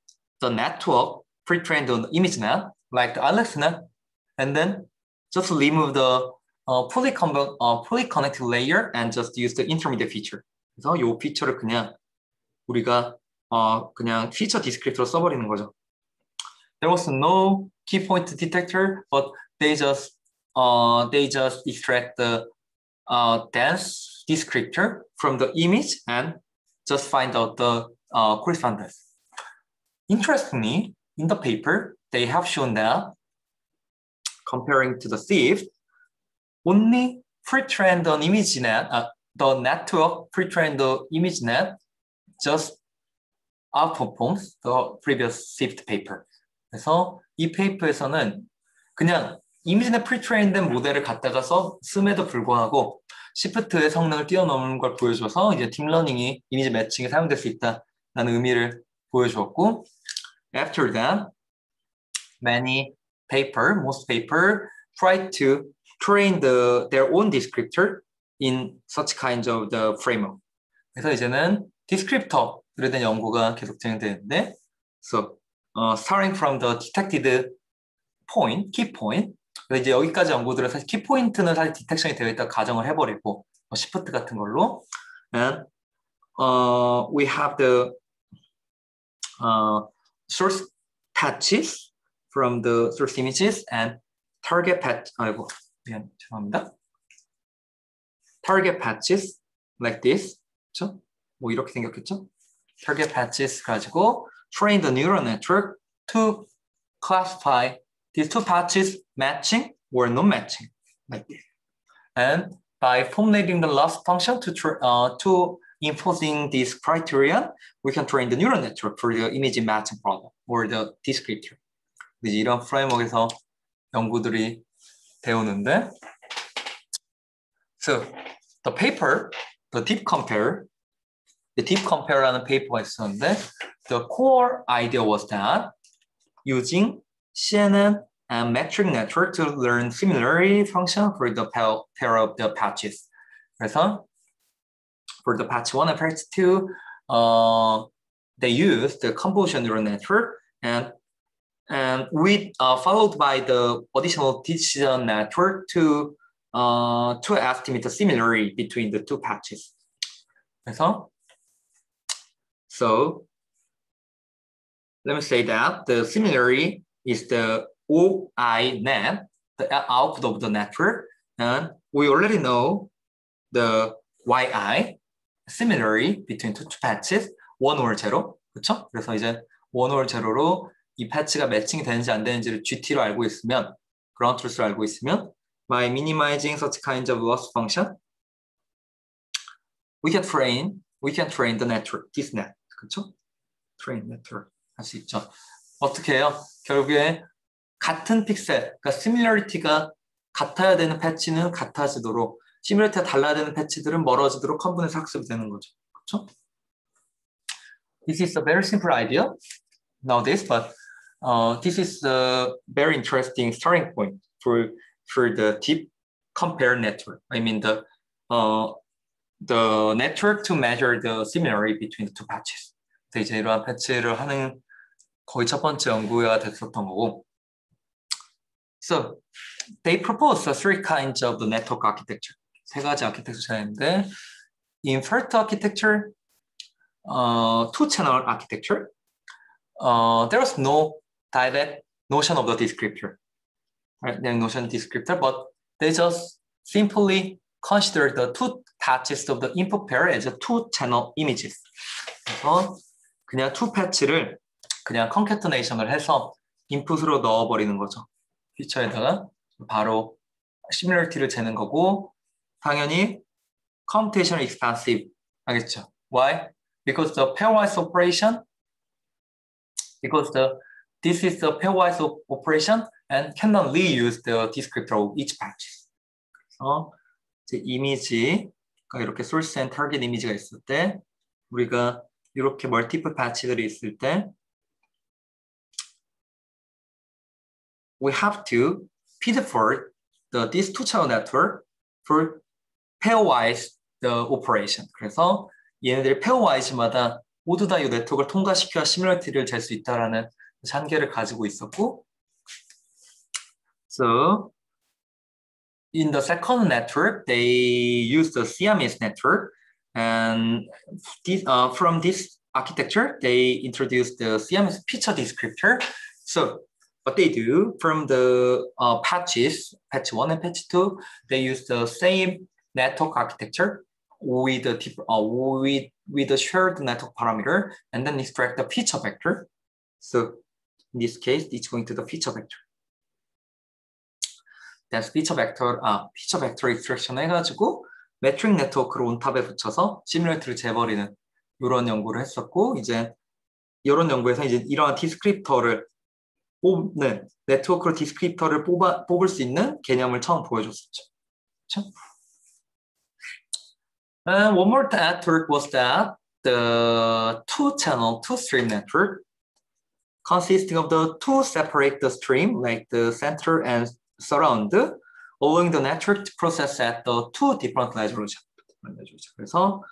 the network pre-trained on the ImageNet, like the AlexNet, and then just remove the fully connected layer and just use the intermediate feature. 그래서 이 피처를 그냥 우리가 그냥 피처 디스크립터로 써버리는 거죠. There was no key point detector, but they just extract the dense descriptor from the image and just find out the correspondence. Interestingly, in the paper, they have shown that comparing to the SIFT, only pre-trained on ImageNet, the network pre-trained on ImageNet just outperforms the previous SIFT paper. 그래서 이 페이퍼에서는 그냥 이미지넷 프리트레인된 모델을 갖다가 씀에도 불구하고 시프트의 성능을 뛰어넘는 걸 보여줘서 이제 딥러닝이 이미지 매칭에 사용될 수 있다는 의미를 보여주었고 After that, most paper try to train their own descriptor in such kinds of the framework. 그래서 이제는 descriptor에 대한 연구가 계속 진행되는데, so starting from the detected point, key point. 그래서 이제 여기까지 연구들은 사실 키 포인트는 사실 디텍션이 되어 있다 가정을 해버리고 시프트 같은 걸로, and we have the source patches from the source images and target patch. 아이고 미안 죄송합니다. target patches like this, 그렇죠? 뭐 이렇게 생겼겠죠? target patches 가지고 train the neural network to classify these two patches matching or non-matching like this. And by formulating the loss function to imposing this criterion, we can train the neural network for the image matching problem or the descriptor. 이제 이런 프레임워크에서 연구들이 배우는데, so the paper, the deep compare라는 페이퍼가 있었는데, the core idea was that using CNN and metric network to learn similarity function for the pair of the patches. 그래서 for the patch 1 and patch 2, they use the convolutional neural network and followed by the additional decision network to estimate the similarity between the two patches. 그래서 so let me say that the similarity is the OI net, the output of the network, and we already know the YI similarity between two patches, 1 or 0, 그렇죠? 그래서 이제 1 or 0로 이 패치가 매칭이 되는지 안 되는지를 GT로 알고 있으면, ground truth로 알고 있으면, by minimizing such kinds of loss function, we can train the network, this net, 그렇죠? train network 할 수 있죠. 어떻게 해요? 결국에 같은 픽셀, 그러니까 similarity가 같아야 되는 패치는 같아지도록, similarity가 달라야 되는 패치들은 멀어지도록 컴분해서 학습이 되는 거죠. 그렇죠? This is a very simple idea nowadays, but this is a very interesting starting point for the deep compare network. I mean the network to measure the similarity between the two patches. 이제 이러한 패치를 하는 거의 첫 번째 연구가 됐었던 거고. So they proposed three kinds of the network architecture. 세 가지 아키텍처가 있는데, inferred architecture, two-channel architecture. There was no direct notion of the descriptor, right? There's notion of descriptor, but they just simply consider the two patches of the input pair as a two-channel images. 그래서 그냥 two patch를 그냥 concatenation을 해서 인풋으로 넣어버리는 거죠. 피처에다가 바로 similarity를 재는 거고, 당연히 computation expensive 알겠죠? Why? Because the pairwise operation, this is the pairwise operation and cannot reuse the descriptor of each patch. 그래서 이제 이미지가 이렇게 source and target 이미지가 있을 때, 우리가 이렇게 multiple patch들이 있을 때, we have to feed forward this two-channel network for pairwise the operation. 그래서 얘네들이 pairwise마다 모두 다 이 네트워크를 통과시켜야 similarity를 잴 수 있다라는 한계를 가지고 있었고, so in the second network, they use the CMS network, and from this architecture, they introduced the CMS feature descriptor. So what they do from the patches, patch 1 and patch 2, they use the same network architecture with the shared network parameter, and then extract the feature vector. So in this case, it's going to the feature vector. That's feature vector extraction 해가지고 매트릭 네트워크를 온탑에 붙여서 시뮬레이터를 재버리는 이런 연구를 했었고, 이제 이런 연구에서 이제 이러한 디스크립터를 뽑는 네트워크로 디스크립터를 뽑을 수 있는 개념을 처음 보여줬었죠. 그렇죠? And one more network was that the two-channel, two-stream network consisting of the two separate the stream, like the center and surround allowing the network to process at the two different resolution. 그래서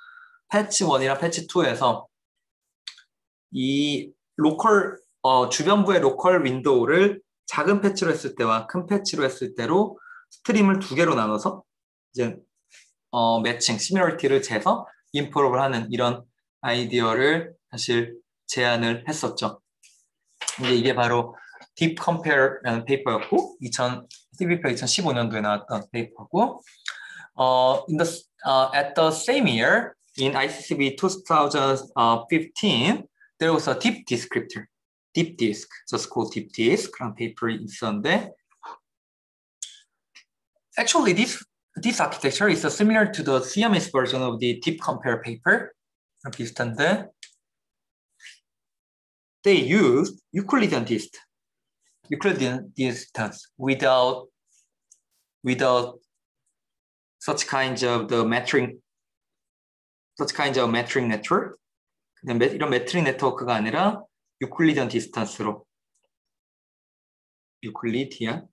패치 1이랑 패치 2에서 이 로컬 주변부의 로컬 윈도우를 작은 패치로 했을 때와 큰 패치로 했을 때로 스트림을 두 개로 나눠서 이제 매칭, 시뮬러티를 재서 임프로브를 하는 이런 아이디어를 사실 제안을 했었죠. 이게 바로 Deep Compare라는 페이퍼였고, CBP가 2015년도에 나왔던 페이퍼고, at the same year, in ICCB 2015, there was a deep descriptor, deep disk, just called deep disk 그런 페이퍼이 있었는데, actually this architecture is similar to the CMS version of the deep compare paper. 비슷한데, they used Euclidean distance without such kinds of the metric network. 이런 metric 네트워크가 아니라 유클리디안 디스턴스로 유클리디안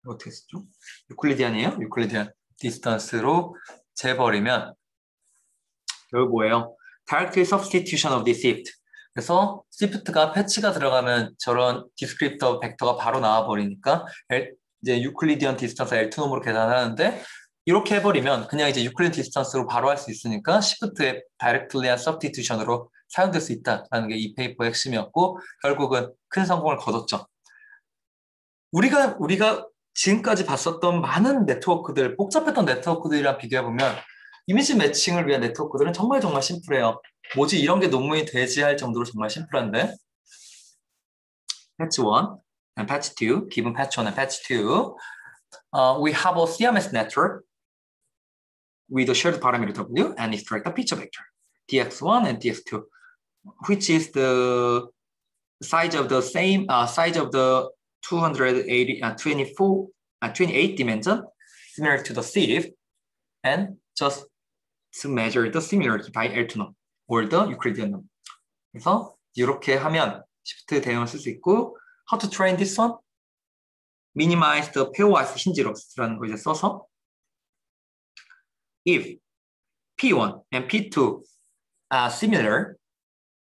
어떻게 쓰죠? 유클리디안이에요? 유클리디안 디스턴스로 재버리면 결국 뭐예요? Direct substitution of the shift. 그래서 shift가 패치가 들어가면 저런 디스크립터 벡터가 바로 나와버리니까 이제 유클리디언 디스턴스 L2 놈으로 계산하는데 이렇게 해버리면 그냥 이제 유클리디언 디스턴스로 바로 할 수 있으니까 shift의 directly한 substitution으로 사용될 수 있다라는 게 이 페이퍼의 핵심이었고 결국은 큰 성공을 거뒀죠. 우리가 지금까지 봤었던 많은 네트워크들, 복잡했던 네트워크들이랑 비교해보면 이미지 매칭을 위한 네트워크들은 정말 심플해요. 뭐지 이런 게 논문이 되지 할 정도로 정말 심플한데 patch 1 and patch 2, given patch 1 and patch 2 we have a CMS network with a shared parameter W and extract a picture vector dx1 and dx2 which is the size of the same size of the 28 dimension similar to the sieve and just to measure the similarity by L2 norm or the Euclidean norm. 그래서 이렇게 하면 shift 대응을 쓸 수 있고 how to train this one? minimize the pairwise hinge loss라는 거 이제 써서 if P1 and P2 are similar,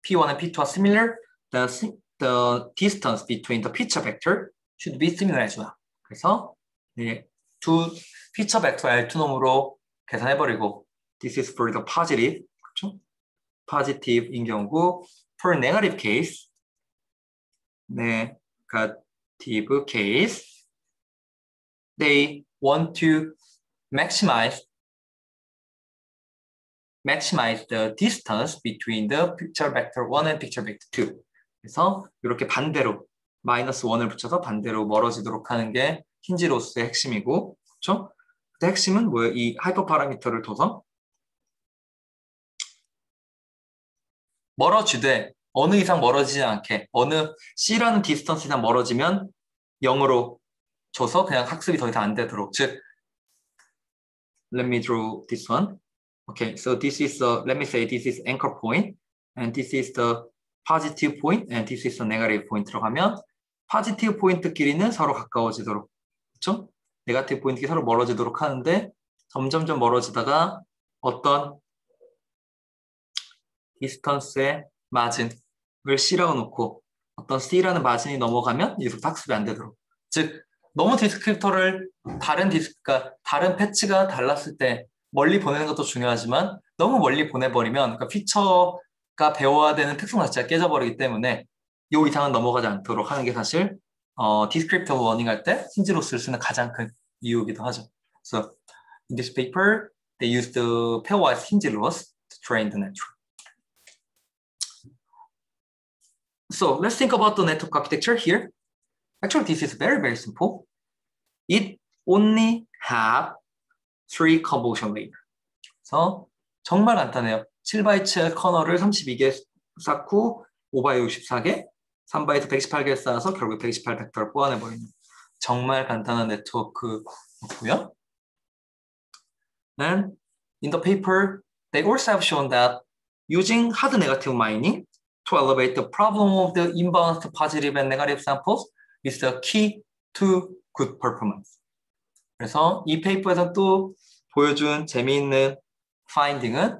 P1 and P2 are similar, the distance between the picture vector should be similar as well. 그래서 두 피처 벡터 L2 놈으로 계산해버리고 this is for the positive, 그렇죠? positive인 경우고 for negative case, negative case, they want to maximize the distance between the picture vector 1 and picture vector 2. 그래서 이렇게 반대로 마이너스 1을 붙여서 반대로 멀어지도록 하는 게 힌지로스의 핵심이고, 그렇죠? 그 핵심은 뭐예요? 이 하이퍼 파라미터를 둬서 멀어지되 어느 이상 멀어지지 않게 어느 C라는 디스턴스 이상 멀어지면 0으로 줘서 그냥 학습이 더 이상 안 되도록 즉 let me draw this one. Okay, so this is let me say this is anchor point and this is the positive point and this is the negative point라고 하면 positive 포인트끼리는 서로 가까워지도록 그렇죠? 네거티브 포인트끼리 서로 멀어지도록 하는데 점점점 멀어지다가 어떤 디스턴스의 마진을 C라고 놓고 어떤 C라는 마진이 넘어가면 이제부터 학습이 안 되도록 즉 너무 디스크립터를 다른 패치가 달랐을 때 멀리 보내는 것도 중요하지만 너무 멀리 보내버리면 그러니까 피처가 배워야 되는 특성 자체가 깨져버리기 때문에 요 이상은 넘어가지 않도록 하는 게 사실 디스크립터 워닝 할 때 힌지로스를 쓰는 가장 큰 이유이기도 하죠. So in this paper, they used the pairwise hinge loss to train the network. So let's think about the network architecture here. Actually, this is very simple. It only have 3 convolution layer. 그래서 정말 간단해요. 7바이트 커널을 32개 쌓고 5바이 64개, 3바이트 128개 쌓아서 결국 128 벡터를 뽑아내버리는 정말 간단한 네트워크였고요. And in the paper, they also have shown that using hard negative mining to elevate the problem of the imbalanced positive and negative samples is the key to good performance. 그래서 이 페이퍼에서 또 보여준 재미있는 파인딩은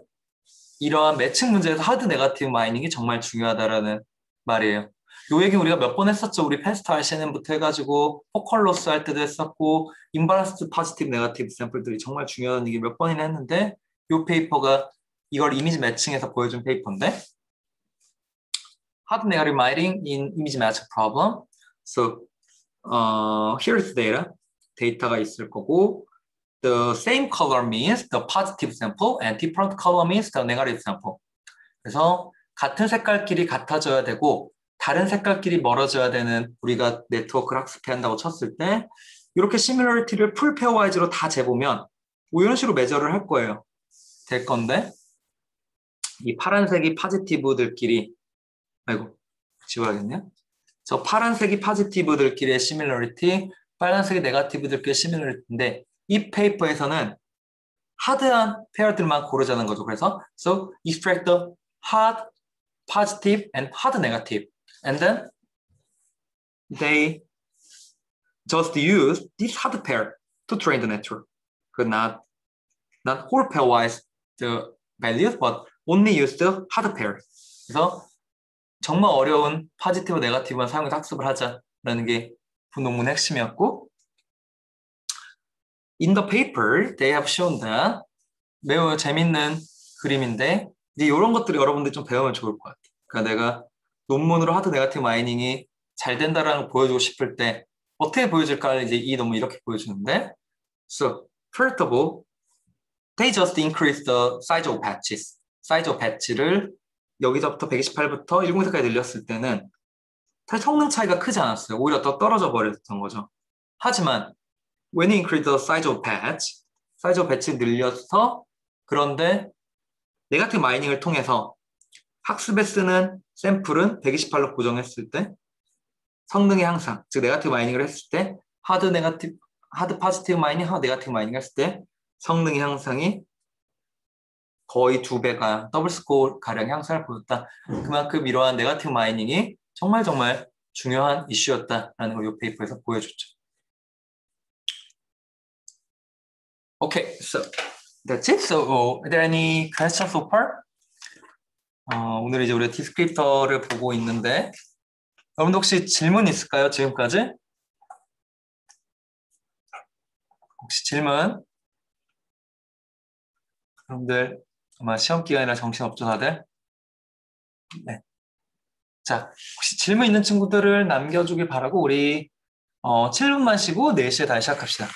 이러한 매칭 문제에서 하드 네거티브 마이닝이 정말 중요하다라는 말이에요. 요 얘기 우리가 몇 번 했었죠. 우리 패스트 RCN부터 해가지고 포컬로스 할 때도 했었고 임바란스 포지티브 네거티브 샘플들이 정말 중요한 얘기 몇 번이나 했는데 요 페이퍼가 이걸 이미지 매칭해서 보여준 페이퍼인데 hard negative mining in image match problem. So here's data. 데이터가 있을 거고 the same color means the positive sample and different color means the negative sample. 그래서 같은 색깔끼리 같아져야 되고 다른 색깔끼리 멀어져야 되는 우리가 네트워크를 학습해야 한다고 쳤을 때 이렇게 시뮬러리티를 풀 페어와이즈로 다 재보면 뭐 이런 식으로 매저를 할 거예요. 될 건데 이 파란색이 파지티브들끼리 아이고 지워야겠네요. 저 파란색이 파지티브들끼리의 시밀러리티, 빨간색이 네거티브들끼리의 시밀러리티인데 이 페이퍼에서는 하드한 페어들만 고르자는 거죠. 그래서 so extract the hard positive and hard negative and then they just use this hard pair to train the network. Not whole pairwise the values, but only use the hard pair. 그래서 정말 어려운 포지티브, 네거티브만 사용해서 학습을 하자라는 게 논문의 핵심이었고 In the paper, they have shown that 매우 재밌는 그림인데 이제 이런 것들이 여러분들이 좀 배우면 좋을 것 같아요. 그러니까 내가 논문으로 하드 네거티브 마이닝이 잘 된다라는 걸 보여주고 싶을 때 어떻게 보여줄까를 이제 이 논문 이렇게 보여주는데 So, first of all, they just increase the size of patches. size of patch를 여기서부터 128부터 10까지 늘렸을 때는 사실 성능 차이가 크지 않았어요. 오히려 더 떨어져 버렸던 거죠. 하지만 when you increase the size of patch, size of patch를 늘려서 그런데 네거티브 마이닝을 통해서 학습에 쓰는 샘플은 128로 고정했을 때 성능의 향상, 즉 네거티브 마이닝을 했을 때 하드 포지티브 마이닝, 하드 네거티브 마이닝 했을 때 성능의 향상이 거의 2배가 더블 스코어 가량 향상을 보였다. 그만큼 이러한 네거티브 마이닝이 정말 중요한 이슈였다라는 걸 이 페이퍼에서 보여줬죠. Okay, so that's it. So, are there any questions so far? 오늘 이제 우리가 디스크립터를 보고 있는데 여러분들 혹시 질문 있을까요? 지금까지? 혹시 질문? 여러분들 아마 시험 기간이라 정신없죠 다들? 네. 자, 혹시 질문 있는 친구들을 남겨주길 바라고 우리 7분만 쉬고 4시에 다시 시작합시다.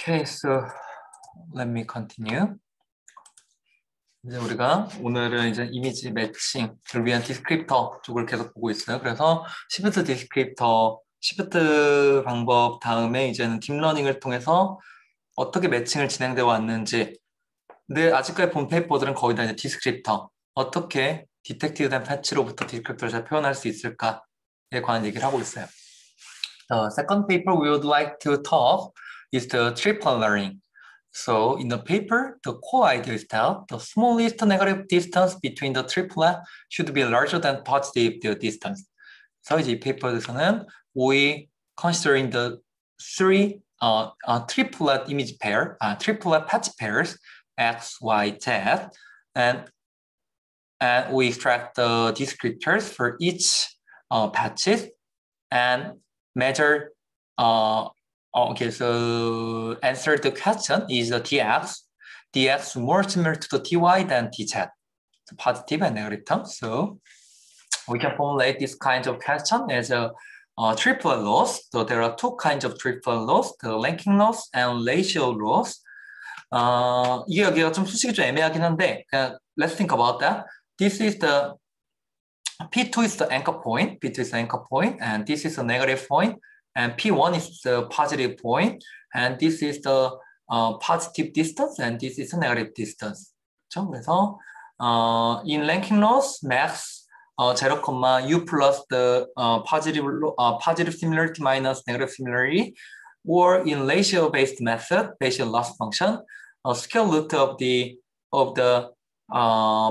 Okay, so let me continue. 이제 우리가 오늘은 이제 이미지 매칭을 위한 디스크립터 쪽을 계속 보고 있어요. 그래서 시프트 디스크립터, 시프트 방법 다음에 이제는 딥러닝을 통해서 어떻게 매칭을 진행되어 왔는지, 근데 아직까지 본 페이퍼들은 거의 다 이제 디스크립터, 어떻게 디텍티브된 패치로부터 디스크립터를 잘 표현할 수 있을까에 관한 얘기를 하고 있어요. The second paper we would like to talk is the triple learning. So in the paper, the core idea is that the smallest negative distance between the triplet should be larger than positive distance. So 이제 이 페이퍼에서는 we considering the three triplet image pair, triplet patch pairs X, Y, Z, and we extract the descriptors for each patches and measure. Okay, so answer the question is the dx more similar to the dy than dz, so positive and negative terms. So we can formulate this kind of question as a triplet loss. So there are two kinds of triplet loss, the ranking loss and ratio loss. 이게 여기가 좀 수식이 좀 애매하긴 한데, 그냥 let's think about that. This is the P2 is the anchor point, P2 is the anchor point, and this is the negative point, and P1 is the positive point, and this is the positive distance, and this is the negative distance. 그렇죠? 그래서 in ranking loss, max 0, u plus the positive similarity minus negative similarity, or in ratio-based method, Bayesian loss function, square root of the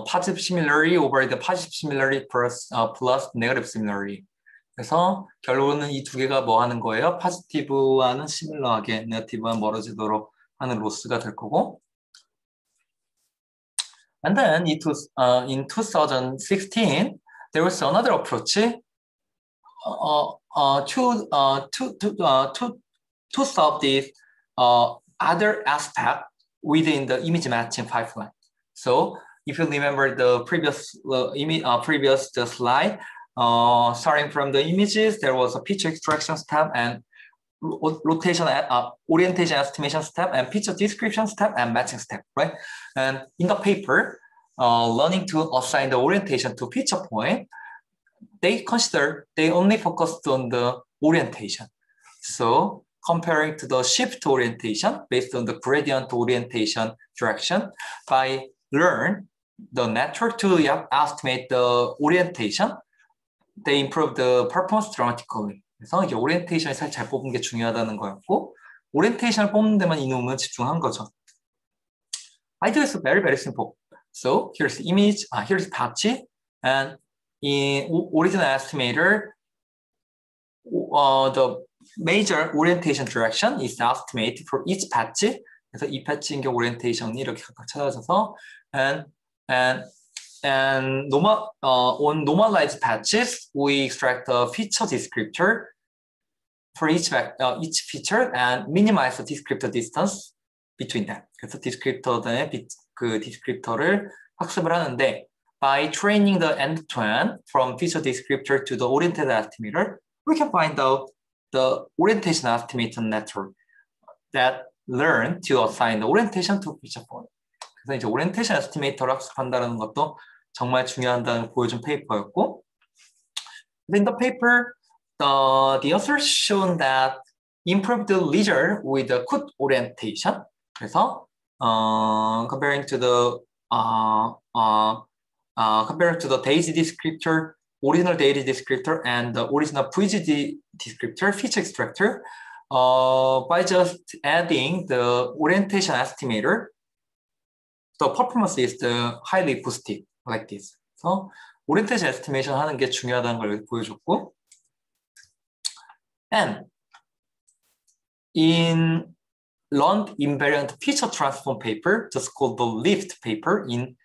positive similarity over the positive similarity plus negative similarity. 그래서 결론은 이 두 개가 뭐 하는 거예요? 포지티브와는 시밀러하게 네거티브와 멀어지도록 하는 로스가 될 거고. And then in 2016, there was another approach to solve this other aspect within the image matching pipeline. So if you remember the previous slide, starting from the images, there was a picture extraction step and rotation, orientation estimation step, and picture description step and matching step, right? And in the paper, learning to assign the orientation to picture point, they only focused on the orientation. So comparing to the shift orientation based on the gradient orientation direction, by learn the network to estimate the orientation, they improve the performance dramatically. 그래서 이게 오리엔테이션을 잘 뽑은 게 중요하다는 거였고, 오리엔테이션을 뽑는 데만 이놈은 집중한 거죠. Idea is very, very simple. So here's the image, here's patch, and in original estimator, the major orientation direction is estimated for each patch. 그래서 이 패치인 게 오리엔테이션이 이렇게 각각 찾아져서 and on normalized patches, we extract the feature descriptor for each feature and minimize the descriptor distance between them. 그래서 디스크립터의 그 디스크립터를 학습을 하는데, by training the end-to-end from feature descriptor to the oriented estimator, we can find out the orientation estimator network that learn to assign the orientation to feature point. 그래서 이제 오리엔테이션 에스티메이터를 학습한다는 것도 정말 중요하다는 보여준 페이퍼였고, in the paper, the authors shown that improved leisure with the good orientation. 그래서 comparing to the DAISY descriptor, original DAISY descriptor, and the original VGD descriptor feature extractor, by just adding the orientation estimator, the performance is highly boosted like this. 그래서 오리엔테이션 에스티메이션 하는 게 중요하다는 걸 보여줬고, and in learned invariant feature transform paper, just called the LIFT paper in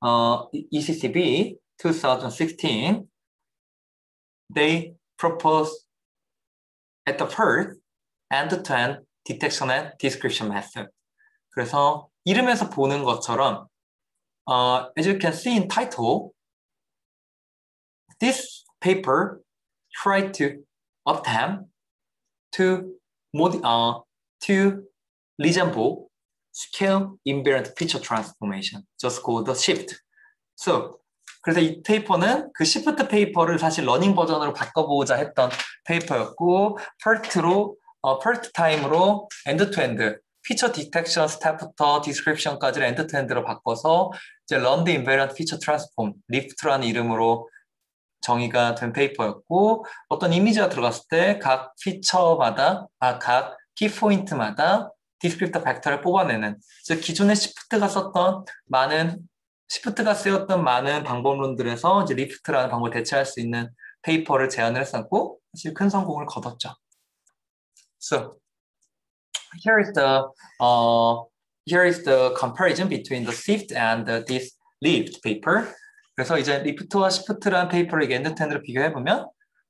ECCB 2016, they proposed at the first end-to-end detection and description method. 그래서 이름에서 보는 것처럼, as you can see in title, this paper tried to attempt to resemble scale invariant feature transformation, just called the shift. So, 그래서 이 페이퍼는 그 시프트 페이퍼를 사실 러닝 버전으로 바꿔보자 했던 페이퍼였고, 퍼스트 타임으로 엔드 투 엔드, 피처 디텍션 스텝부터 디스크립션까지를 엔드 투 엔드로 바꿔서 이제 Learn the Invariant Feature Transform, 리프트라는 이름으로 정의가 된 페이퍼였고, 어떤 이미지가 들어갔을 때 각 피처마다, 각 키포인트마다 디스크립터 벡터를 뽑아내는, 즉 기존의 시프트가 쓰였던 많은 방법론들에서 이제 리프트라는 방법을 대체할 수 있는 페이퍼를 제안을 했었고, 사실 큰 성공을 거뒀죠. So here is the comparison between the shift and this lift paper. 그래서 이제 리프트와 시프트라는 페이퍼를 엔드-투-엔드로 비교해보면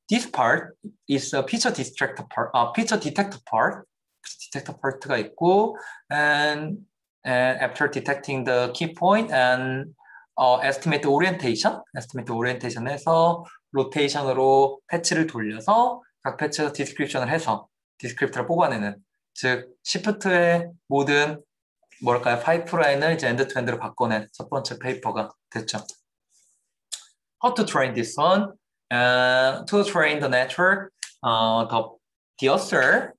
this part is a feature detector part가 있고 and after detecting the key point and estimate orientation에서 로테이션으로 패치를 돌려서 각 패치에서 디스크립션을 해서 디스크립터를 뽑아내는, 즉 시프트의 모든 파이프라인을 이제 엔드-투-엔드로 바꿔낸 첫 번째 페이퍼가 됐죠. How to train this one? To train the network, the author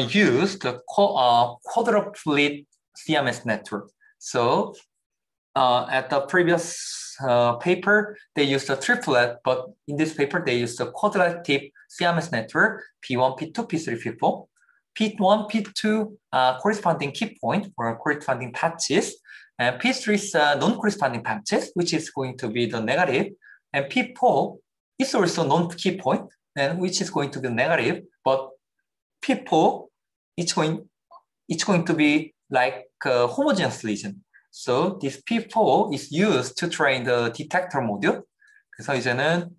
used the quadruplet CMS network. So at the previous paper, they used a triplet, but in this paper, they used a quadratic CMS network, P1, P2, P3, P4. P1, P2 corresponding key point or corresponding patches, and P3 is non-corresponding patches, which is going to be the negative, and P4 is also non-key point, and which is going to be negative, but P4 it's going to be like a homogeneous region. So this P4 is used to train the detector module. 그래서 이제는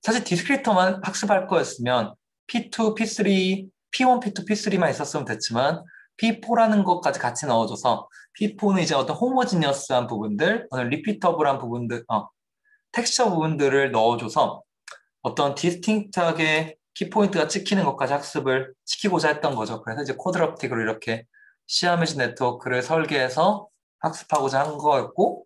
사실 디스크립터만 학습할 거였으면 P2, P3, P1, P2, P3만 있었으면 됐지만 P4라는 것까지 같이 넣어줘서 P4는 이제 어떤 호모지니어스한 부분들, 리피터블한 부분들, 텍스처 부분들을 넣어줘서 어떤 디스팅트하게 키포인트가 찍히는 것까지 학습을 시키고자 했던 거죠. 그래서 이제 쿼드럽틱으로 이렇게 시아메시 네트워크를 설계해서 학습하고자 한 거였고,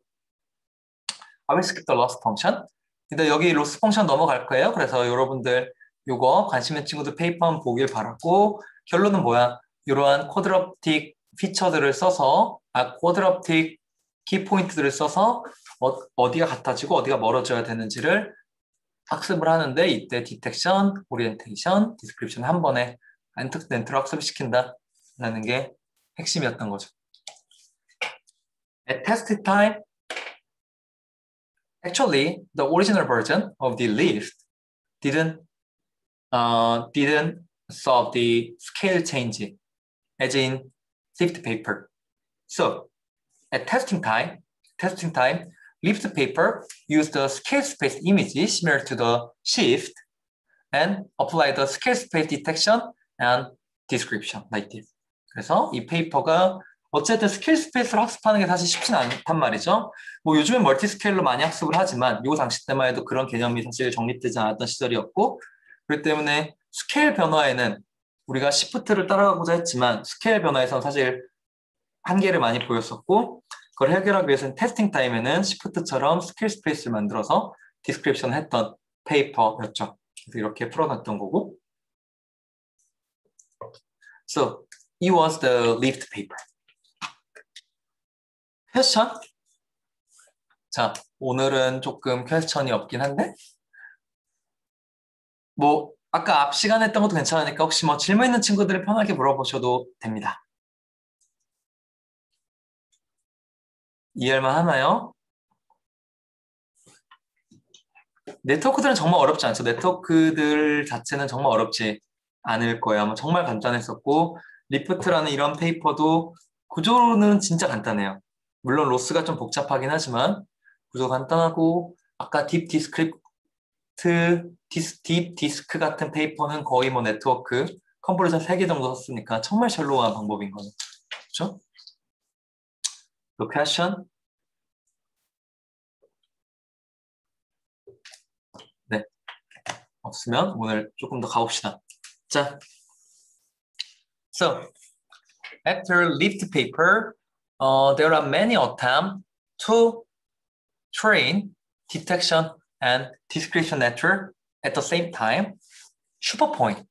I will skip the loss function. 근데 여기 loss function 넘어갈 거예요. 그래서 여러분들 요거 관심 있는 친구들 페이퍼 한번 보길 바랐고, 결론은 뭐야? 이러한 쿼드럽틱 피처들을 써서, 쿼드럽틱 키포인트들을 써서 어디가 같아지고 어디가 멀어져야 되는지를 학습을 하는데, 이때 디텍션, 오리엔테이션, 디스크립션 한 번에 엔드-투-엔드로 학습을 시킨다라는 게 핵심이었던 거죠. At test time, actually, the original version of the lift didn't solve the scale change, as in lift paper. So, at testing time, lift paper used the scale space image similar to the shift and applied the scale space detection and description like this. 그래서 이 페이퍼가 어쨌든 스케일 스페이스를 학습하는 게 사실 쉽진 않단 말이죠. 뭐 요즘엔 멀티 스케일로 많이 학습을 하지만 요 당시 때만 해도 그런 개념이 사실 정립되지 않았던 시절이었고, 그렇기 때문에 스케일 변화에는 우리가 시프트를 따라가고자 했지만 스케일 변화에서는 사실 한계를 많이 보였었고, 그걸 해결하기 위해서는 테스팅 타임에는 시프트처럼 스케일 스페이스를 만들어서 디스크립션을 했던 페이퍼였죠. 그래서 이렇게 풀어놨던 거고. So, it was the lift paper. 퀘스천? 자, 오늘은 조금 퀘스천이 없긴 한데, 뭐 아까 앞 시간에 했던 것도 괜찮으니까 혹시 뭐 질문 있는 친구들은 편하게 물어보셔도 됩니다. 이해할만 하나요? 네트워크들은 정말 어렵지 않죠. 네트워크들 자체는 정말 어렵지 않을 거예요. 아마 정말 간단했었고, 리프트라는 이런 페이퍼도 구조로는 진짜 간단해요. 물론 로스가 좀 복잡하긴 하지만 구조 간단하고, 아까 딥 디스크 같은 페이퍼는 거의 뭐 네트워크 컨볼루션 3개 정도 썼으니까 정말 셜로우한 방법인 거죠. 그렇죠? The question? 네. 없으면 오늘 조금 더 가봅시다. 자, So after lift paper, there are many attempts to train detection and description network at the same time. Superpoint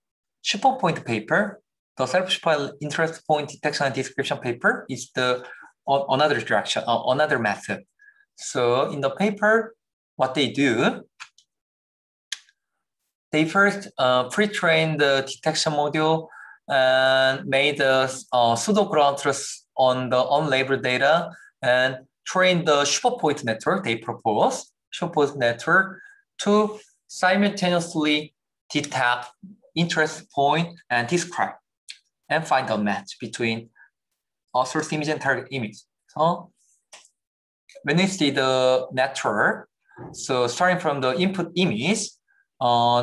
paper, the self-specified interest point detection and description paper is the another direction, another method. So in the paper, what they do, they first pre-train the detection module and made a pseudo ground truth on the unlabeled data and train the superpoint network they propose, superpoint network, to simultaneously detect interest point and describe and find a match between source image and target image. So when we see the network, so starting from the input image,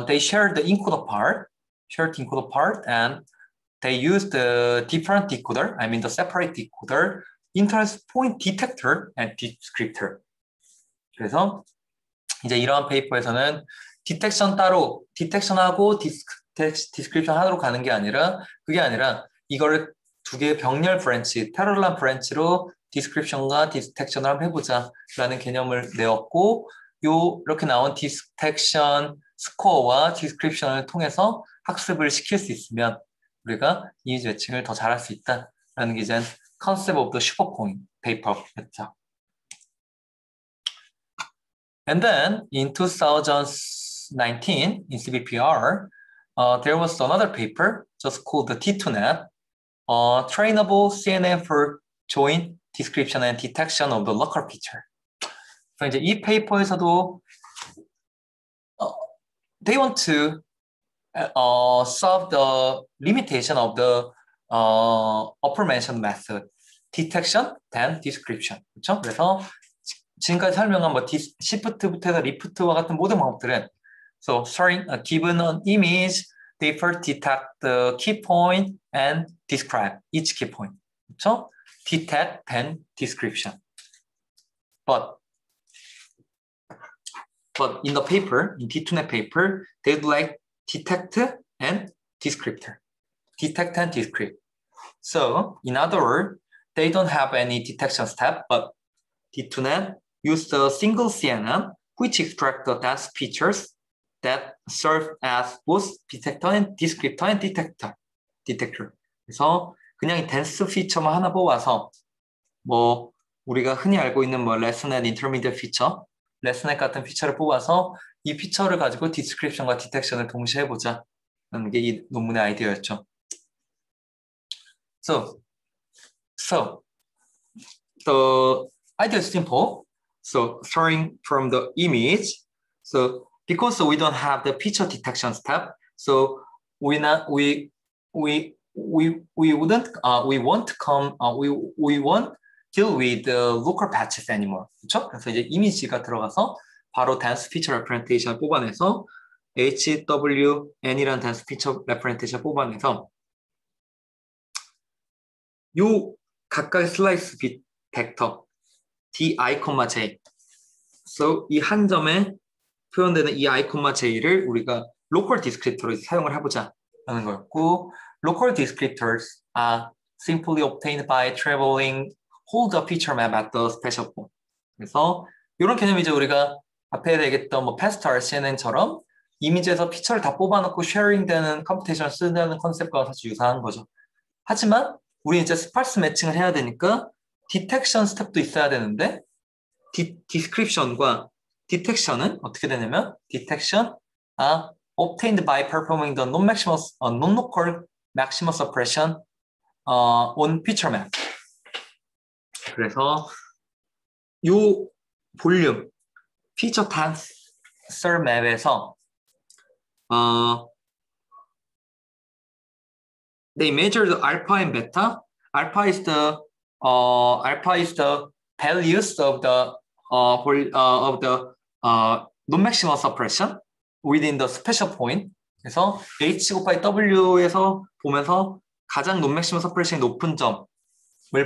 they share the encoder part, and they use the different decoder, I mean the separate decoder, interest point detector and descriptor. 그래서 이제 이러한 페이퍼에서는 디텍션 따로, 디텍션하고 디스크립션 하나로 가는 게 아니라, 그게 아니라 이거를 두 개의 병렬 브랜치, 패러럴 브랜치로 디스크립션과 디텍션을 한번 해보자 라는 개념을 내었고, 이렇게 나온 디텍션 스코어와 디스크립션을 통해서 학습을 시킬 수 있으면 우리가 이미지 매칭을 더 잘할 수 있다라는 게 이제 concept of the superpoint paper였죠. And then in 2019 in CBPR, there was another paper just called the T2Net, trainable CNN for joint description and detection of the local feature. 그래서 이제 이 페이퍼에서도 they want to solve the limitation of the aforementioned method, detection, then description. 그렇죠? 그래서 지금까지 설명한 뭐 시프트부터 해서 리프트와 같은 모든 방법들은 so starting given an image, they first detect the key point and describe each key point. 그렇죠? Detect, then description. But in the paper, in T2Net paper, they'd like detect and descriptor. Detect and descript. So in other words, they don't have any detection step, but T2Net use a single CNN which extract the dense features that serve as both detector and descriptor and detector. 그래서 그냥 이 dense 피처만 하나 뽑아서 뭐 우리가 흔히 알고 있는 뭐 레슨넷 인터미디엇 피처, 레슨넷 같은 피처를 뽑아서 이 피처를 가지고 디스크립션과 디텍션을 동시에 해보자 라는 게 이 논문의 아이디어였죠. So the idea is simple. So starting from the image, so because we don't have the feature detection step, so we won't deal with the local patches anymore. 그렇죠? 그래서 이제 이미지가 들어가서 바로 dense feature representation 뽑아내서 HWN이라는 dense feature representation 뽑아내서 요 각각의 슬라이스 빛 벡터 di, j. So 이 한 점에 표현되는 이 i, j를 우리가 local descriptor로 사용을 해보자 라는 거였고, local descriptors are simply obtained by traveling hold the feature map at the special point. 그래서 이런 개념이 이제 우리가 앞에 얘기했던 뭐 past RCNN처럼 이미지에서 피처를 다 뽑아놓고 쉐어링되는 컴퓨테이션을 쓰는 컨셉과 사실 유사한 거죠. 하지만 우리 이제 스파스 매칭을 해야 되니까 디텍션 스텝도 있어야 되는데 디스크립션과 디텍션은 어떻게 되냐면 디텍션 obtained by performing the non-local maximal suppression on feature map. 그래서 요 볼륨 feature tensor map에서 they measure the alpha and beta. Alpha is the values of the non-maximal suppression within the special point. 그래서 H 곱하기 W에서 보면서 가장 non-maximal suppression이 높은 점을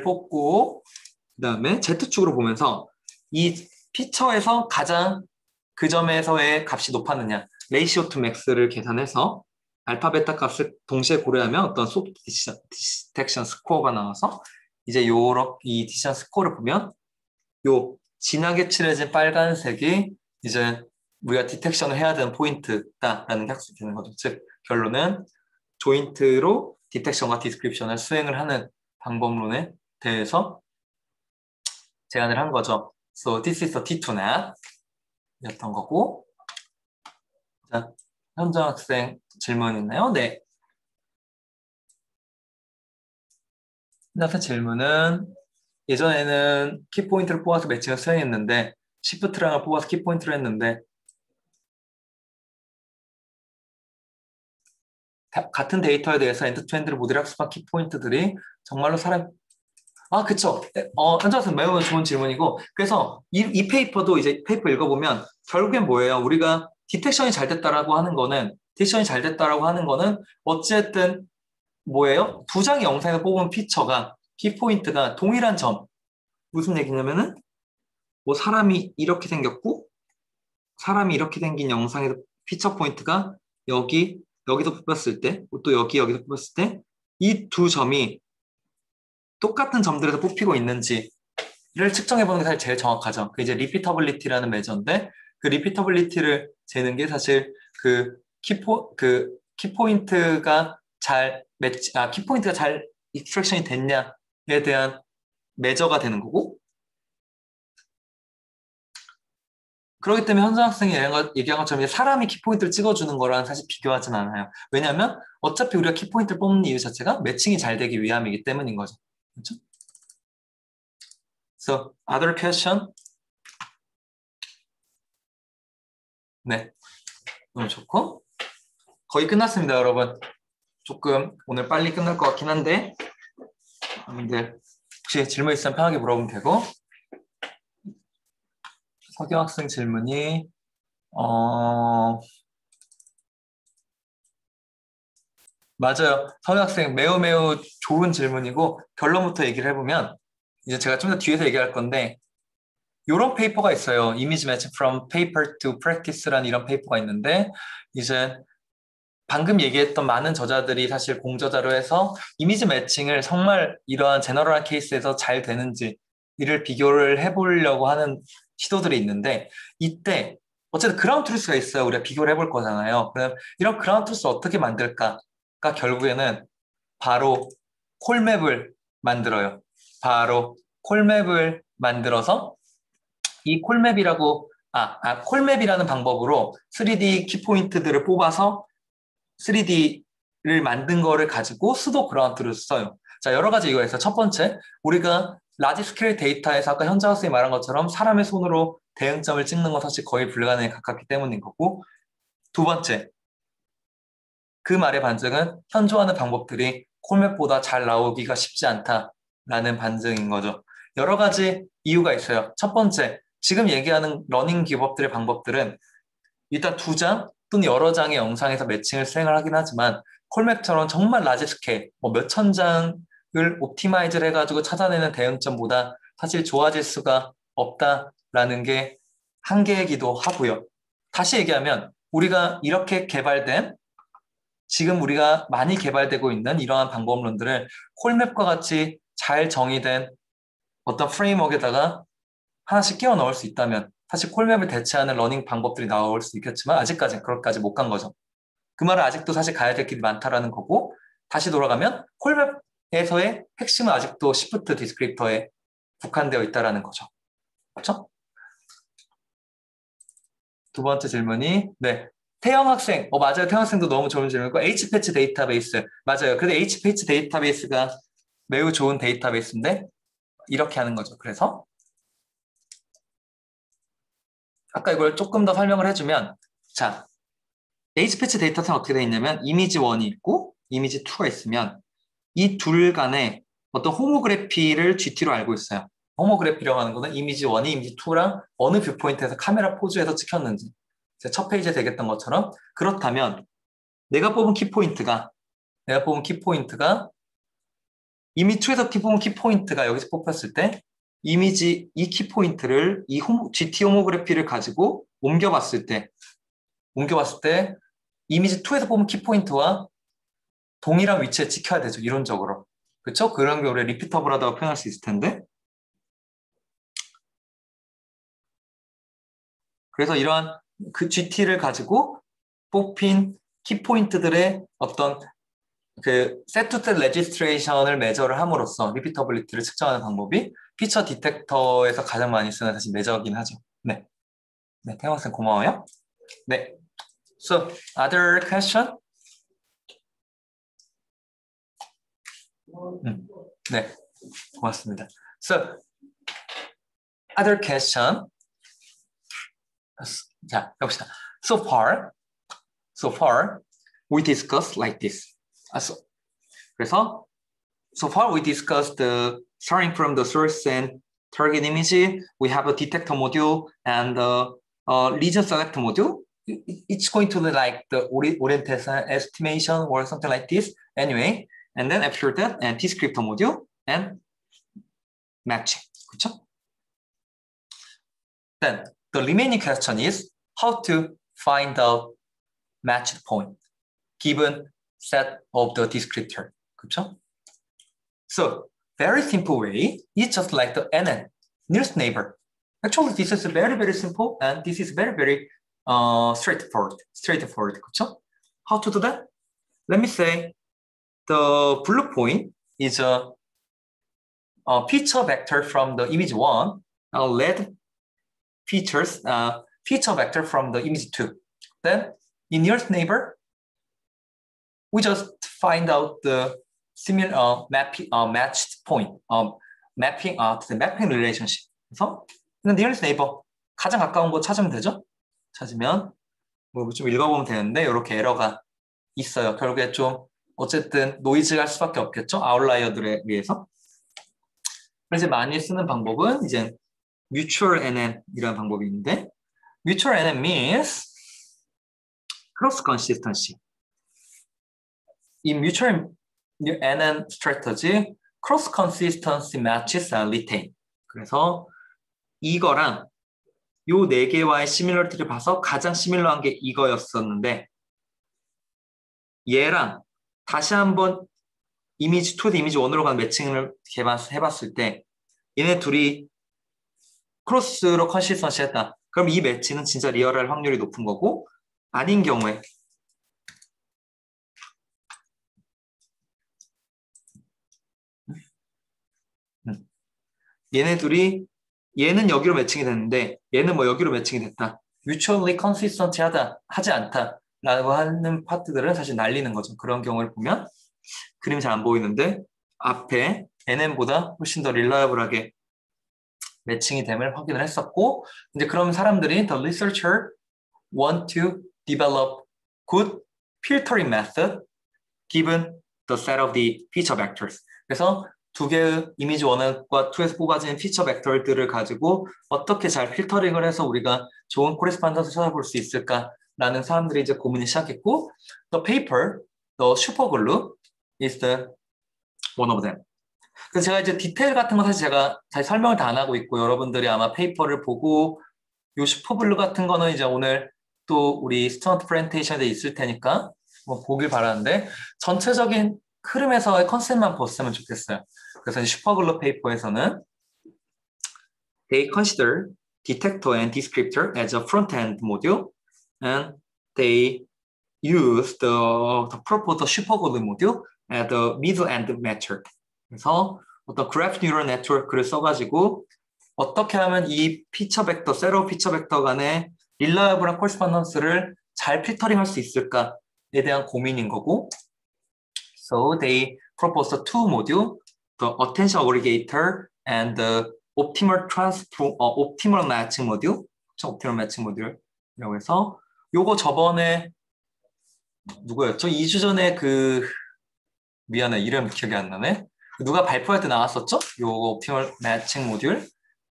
뽑고, 그 다음에 Z축으로 보면서 이 피처에서 가장 그 점에서의 값이 높았느냐, 레이시오 투 맥스를 계산해서 알파, 베타 값을 동시에 고려하면 어떤 소프트 디텍션 스코어가 나와서 이제 이 디텍션 스코어를 보면 요 진하게 칠해진 빨간색이 이제 우리가 디텍션을 해야 되는 포인트다라는 게 학습이 되는 거죠. 즉 결론은 조인트로 디텍션과 디스크립션을 수행을 하는 방법론에 대해서 제안을 한 거죠. So this is a T2net 였던 거고. 자, 현정 학생 질문 있나요? 네. 현정 학생 질문은 예전에는 키포인트를 뽑아서 매칭을 수행했는데 시프트랑을 뽑아서 키포인트를 했는데 같은 데이터에 대해서 엔드-투-엔드를 모델 학습한 키포인트들이 정말로 그쵸. 현정 학생 매우 좋은 질문이고 그래서 이 페이퍼도 이제 페이퍼 읽어보면 결국엔 뭐예요? 우리가 디텍션이 잘 됐다라고 하는 거는 어쨌든 뭐예요? 두 장의 영상에서 뽑은 피처가 키포인트가 동일한 점. 무슨 얘기냐면은 뭐 사람이 이렇게 생겼고 사람이 이렇게 생긴 영상에서 피처 포인트가 여기서 뽑혔을 때 또 여기서 뽑혔을 때 이 두 점이 똑같은 점들에서 뽑히고 있는지를 측정해보는 게 사실 제일 정확하죠. 그 이제 리피터블리티라는 메저인데 그 리피터블리티를 재는 게 사실 키포인트가 잘 익스트랙션이 됐냐에 대한 메저가 되는 거고 그렇기 때문에 현장 학생이 얘기한 것처럼 사람이 키포인트를 찍어주는 거랑 사실 비교하진 않아요. 왜냐하면 어차피 우리가 키포인트를 뽑는 이유 자체가 매칭이 잘 되기 위함이기 때문인 거죠. 그렇죠? So, other question? 네, 너무 좋고 거의 끝났습니다, 여러분. 조금 오늘 빨리 끝날 것 같긴 한데 여러분들 혹시 질문 있으면 편하게 물어보면 되고 석영 학생 질문이 맞아요. 석영 학생 매우 좋은 질문이고 결론부터 얘기를 해보면 이제 제가 좀 더 뒤에서 얘기할 건데 이런 페이퍼가 있어요. Image Match from Paper to Practice라는 이런 페이퍼가 있는데 이제 방금 얘기했던 많은 저자들이 사실 공저자로 해서 이미지 매칭을 정말 이러한 제너럴한 케이스에서 잘 되는지 이를 비교를 해보려고 하는 시도들이 있는데 이때 어쨌든 그라운드 트루스가 있어요. 우리가 비교를 해볼 거잖아요. 그럼 이런 그라운드 트루스를 어떻게 만들까가 결국에는 바로 콜맵을 만들어요. 바로 콜맵을 만들어서 이 콜맵이라는 방법으로 3D 키포인트들을 뽑아서 3D를 만든 거를 가지고 수도 그라운트를 써요. 자, 여러 가지 이유가 있어요. 첫 번째, 우리가 라지 스케일 데이터에서 아까 현자 학생이 말한 것처럼 사람의 손으로 대응점을 찍는 건 사실 거의 불가능에 가깝기 때문인 거고, 두 번째, 그 말의 반증은 현조하는 방법들이 콜맵보다 잘 나오기가 쉽지 않다라는 반증인 거죠. 여러 가지 이유가 있어요. 첫 번째, 지금 얘기하는 러닝 기법들의 방법들은 일단 두 장 또는 여러 장의 영상에서 매칭을 수행을 하긴 하지만 콜맵처럼 정말 라지 스케일, 몇천 장을 옵티마이즈를 해가지고 찾아내는 대응점보다 사실 좋아질 수가 없다라는 게 한계이기도 하고요. 다시 얘기하면 우리가 이렇게 지금 우리가 많이 개발되고 있는 이러한 방법론들을 콜맵과 같이 잘 정의된 어떤 프레임워크에다가 하나씩 끼워 넣을 수 있다면 사실 콜맵을 대체하는 러닝 방법들이 나올 수 있겠지만 아직까지는 그렇게까지 못 간 거죠. 그 말은 아직도 사실 가야 될 길이 많다라는 거고 다시 돌아가면 콜맵에서의 핵심은 아직도 시프트 디스크립터에 국한되어 있다라는 거죠. 그렇죠? 두 번째 질문이 네. 태영 학생, 맞아요. 태영 학생도 너무 좋은 질문이고 H패치 데이터베이스 맞아요. 근데 H패치 데이터베이스가 매우 좋은 데이터베이스인데 이렇게 하는 거죠. 그래서 아까 이걸 조금 더 설명을 해주면 자, H패치 데이터는 어떻게 되어 있냐면 이미지 1이 있고 이미지 2가 있으면 이 둘 간에 어떤 호모그래피를 GT로 알고 있어요. 호모그래피라고 하는 거는 이미지 1이 이미지 2랑 어느 뷰포인트에서 카메라 포즈에서 찍혔는지 첫 페이지에 되겠던 것처럼 그렇다면 내가 뽑은 키포인트가 이미 2에서 뽑은 키포인트가 여기서 뽑혔을 때 이 키포인트를 GT 호모그래피를 가지고 옮겨봤을 때 이미지 2에서 뽑은 키포인트와 동일한 위치에 찍혀야 되죠. 이론적으로. 그렇죠? 그런 게 우리 리피터블하다고 표현할 수 있을 텐데. 그래서 이러한 그 GT를 가지고 뽑힌 키포인트들의 어떤 그 set-to-set 레지스트레이션을 매저를 함으로써 리피터블리티를 측정하는 방법이 피처 디텍터에서 가장 많이 쓰는 사실 매저긴 하죠. 네. 네, 태영학생 고마워요. 네. So, other question? 네, 고맙습니다. So, other question. 자, 해봅시다. So far, we discussed like this. 그래서, so far we discussed starting from the source and target image, we have a detector module and region select module. It's going to be like the orientation estimation or something like this. Anyway, and then after that, and descriptor module and matching. 그렇죠? Then the remaining question is how to find the matched point given set of the descriptor. 그렇죠? So very simple way is just like the NN, nearest neighbor. Actually, this is very, very simple and this is very, very straightforward. 그렇죠? How to do that? Let me say the blue point is a feature vector from the image 1, red features feature vector from the image 2. Then in nearest neighbor, we just find out the similar matched point, mapping the mapping relationship. 그래서 nearest neighbor 가장 가까운 거 찾으면 되죠? 찾으면 뭐 좀 읽어보면 되는데 이렇게 에러가 있어요. 결국에 좀 어쨌든 노이즈가 할 수밖에 없겠죠? 아웃라이어들에 의해서. 그래서 많이 쓰는 방법은 이제 mutual NN이라는 방법이 있는데 mutual NN means cross consistency. In mutual NN strategy, cross consistency matches are retained. 그래서 이거랑 요 네 개와의 시밀러리티를 봐서 가장 시밀러한 게 이거였었는데 얘랑 다시 한번 이미지 2대 이미지 1으로 간 매칭을 해봤을 때 얘네 둘이 크로스로 컨시스턴시 했다. 그럼 이 매치는 진짜 리얼할 확률이 높은 거고 아닌 경우에 얘네 둘이 얘는 여기로 매칭이 됐는데 얘는 뭐 여기로 매칭이 됐다. mutually consistent 하지 않다라고 하는 파트들은 사실 날리는 거죠. 그런 경우를 보면 그림이 잘 안 보이는데 앞에 NN보다 훨씬 더 릴라이블하게 매칭이 됨을 확인을 했었고 이제 그런 사람들이 the researcher want to develop good filtering method given the set of the feature vectors. 그래서 두 개의 이미지 1과 2에서 뽑아진 피처 벡터들을 가지고 어떻게 잘 필터링을 해서 우리가 좋은 코레스판던스를 찾아볼 수 있을까라는 사람들이 이제 고민을 시작했고 the paper, the superglue is the one of them. 그래서 제가 이제 디테일 같은 거 사실 제가 잘 설명을 다 안 하고 있고 여러분들이 아마 페이퍼를 보고 요 슈퍼블루 같은 거는 이제 오늘 또 우리 스튜던트 프레젠테이션에 있을 테니까 뭐 보길 바라는데 전체적인 흐름에서의 컨셉만 봤으면 좋겠어요. 그래서 슈퍼글루 페이퍼에서는 they consider detector and descriptor as a front-end module and they use the proposed superglue module as the middle-end method. 그래서 어떤 그래프 뉴럴 네트워크를 써가지고 어떻게 하면 이 피처 벡터, 세로 피처 벡터 간의 릴라이블한 코레스폰던스를 잘 필터링할 수 있을까에 대한 고민인 거고 So they proposed two modules, the attention aggregator and the optimal matching module. optimal matching module이라고 해서 요거 저번에 누구였죠? 2주 전에 미안해 이름 기억이 안 나네. 누가 발표할 때 나왔었죠? 요거 optimal matching 모듈.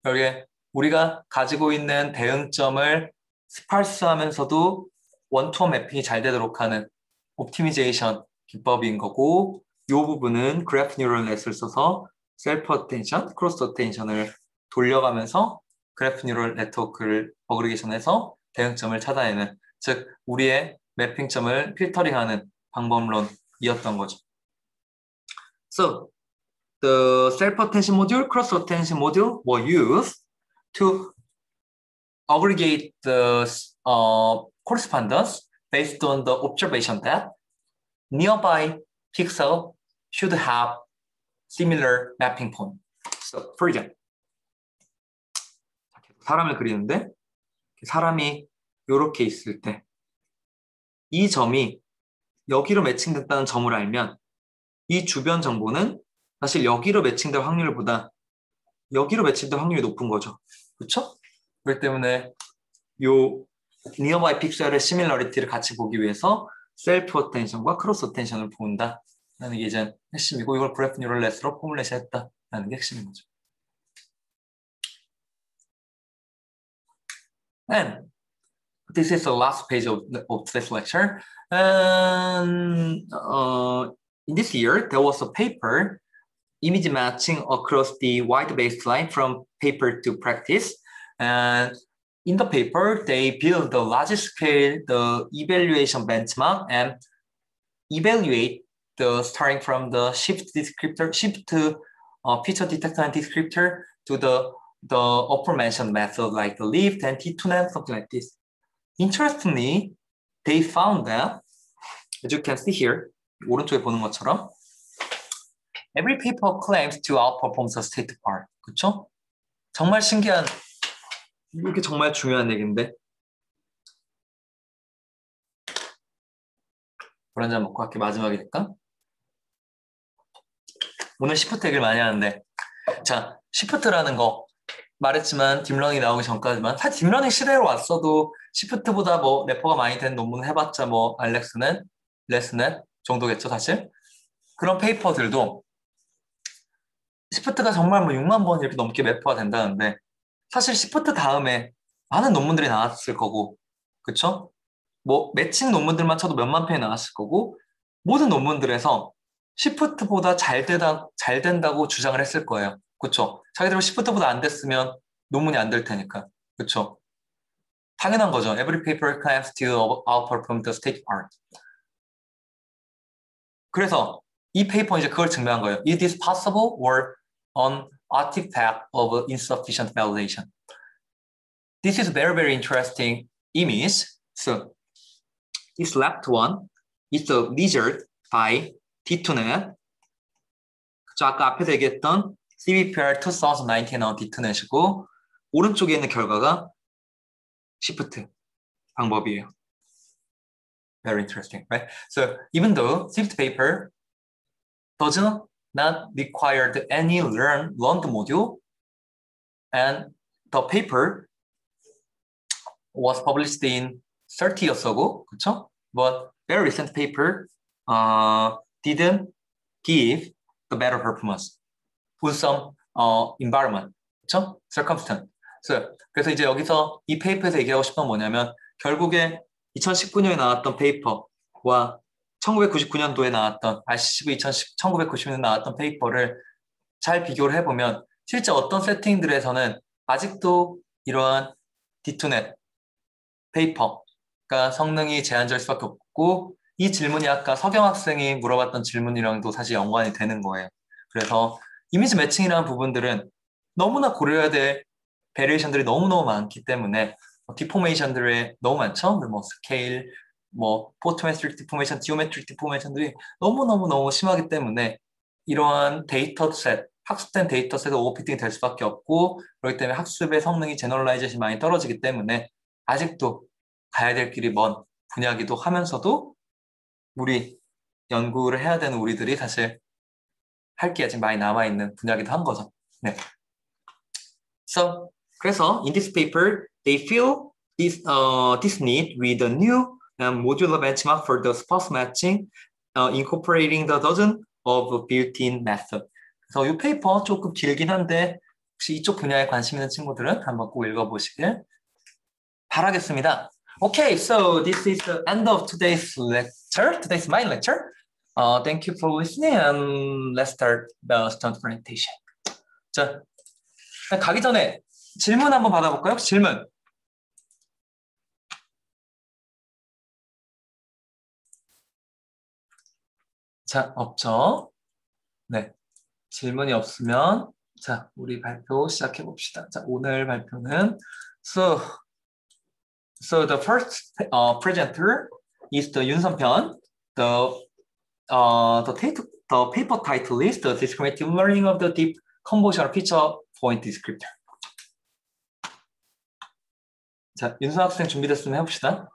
여기 우리가 가지고 있는 대응점을 스파르스하면서도 원투원 매핑이 잘 되도록 하는 옵티미제이션 기법인 거고 이 부분은 그래프 뉴럴 넷을 써서 셀프 어텐션, 크로스 어텐션을 돌려가면서 그래프 뉴럴 네트워크를 어그리게이션해서 대응점을 찾아내는 즉 우리의 매핑점을 필터링하는 방법론이었던 거죠. So the self-attention module, cross-attention module were used to aggregate the correspondence based on the observation that nearby pixel should have similar mapping point. So, for example, 사람을 그리는데 사람이 이렇게 있을 때 이 점이 여기로 매칭됐다는 점을 알면 이 주변 정보는 사실 여기로 매칭될 확률보다 여기로 매칭될 확률이 높은 거죠. 그렇죠? 그렇기 때문에 요 nearby 픽셀의 시밀러리티를 같이 보기 위해서 셀프 어텐션과 크로스 어텐션을 본다라는 게 이제 핵심이고 이걸 그래프 뉴럴 네트로 포뮬레이션 했다라는 게 핵심인 거죠. And this is the last page of today's lecture. And in this year, there was a paper, image matching across the wide baseline from paper to practice. And in the paper, they build the large scale, the evaluation benchmark and evaluate the starting from the shift descriptor, feature detector and descriptor to the aforementioned method like the lift and T2NAM, something like this. Interestingly, they found that, as you can see here, 오른쪽에 보는 것처럼, every paper claims to outperform the state part. 그렇죠? 정말 신기한, 이게 정말 중요한 얘기인데. 물 한 잔 먹고 할게 마지막이니까. 오늘 시프트 얘기를 많이 하는데, 자, 시프트라는 거 말했지만 딥러닝이 나오기 전까지만 사실 딥러닝 시대로 왔어도 시프트보다 뭐 래퍼가 많이 된 논문 해봤자 뭐 알렉스넷, 레스넷 정도겠죠 사실. 그런 페이퍼들도 시프트가 정말 뭐 6만 번 이렇게 넘게 매퍼가 된다는데 사실 시프트 다음에 많은 논문들이 나왔을 거고 그쵸? 뭐 매칭 논문들만 쳐도 몇만 편이 나왔을 거고 모든 논문들에서 시프트보다 잘 된다고 주장을 했을 거예요. 그쵸? 자기들 시프트보다 안 됐으면 논문이 안 될 테니까. 그쵸? 당연한 거죠. Every paper claims to outperform the state part. 그래서 이 페이퍼 이제 그걸 증명한 거예요. It is possible or an artifact of insufficient validation. This is very, very interesting image. So this left one is a lizard by D2net. 저 아까 앞에서 얘기했던 CVPR 2019에 나온 D2net이고 오른쪽에 있는 결과가 시프트 방법이에요. Very interesting, right? So even though SIFT paper does not require any learned module, and the paper was published in 30 years ago, 그렇죠? But very recent paper didn't give the better performance with some environment, 그렇죠? Circumstance. So, 그래서 이제 여기서 이 페이퍼에서 얘기하고 싶은 건 뭐냐면 결국에 2019년에 나왔던 페이퍼와 1999년도에 나왔던 RCCV 1990년에 나왔던 페이퍼를 잘 비교를 해보면 실제 어떤 세팅들에서는 아직도 이러한 D2net 페이퍼가 성능이 제한적일 수밖에 없고 이 질문이 아까 서경 학생이 물어봤던 질문이랑도 사실 연관이 되는 거예요. 그래서 이미지 매칭이라는 부분들은 너무나 고려해야 될 베리에이션들이 너무너무 많기 때문에 디포메이션들이 너무 많죠. 뭐 스케일, 뭐 포토메트릭 디포메이션, 지오메트릭 디포메이션들이 너무 심하기 때문에 이러한 데이터셋, 학습된 데이터셋은 오버피팅이 될 수밖에 없고 그렇기 때문에 학습의 성능이 제너럴라이제이션이 많이 떨어지기 때문에 아직도 가야 될 길이 먼 분야기도 하면서도 우리 연구를 해야 되는 우리들이 사실 할 게 아직 많이 남아있는 분야기도 한 거죠. 네. So, 그래서 in this paper, they fill this need with a new modular benchmark for the sparse matching, incorporating the dozen of built-in method. 그래서 이 페이퍼 조금 길긴 한데 혹시 이쪽 분야에 관심 있는 친구들은 한번 꼭 읽어보시길 바라겠습니다. Okay, so this is the end of today's lecture, today's my lecture. Thank you for listening and let's start the student presentation. 자, 가기 전에 질문 한번 받아볼까요? 질문. 자, 없죠? 네. 질문이 없으면 자, 우리 발표 시작해 봅시다. 자, 오늘 발표는 so the first presenter is the 윤선편. The paper title is the discriminative learning of the deep convolutional feature point descriptor. 자, 윤선 학생 준비됐으면 해봅시다.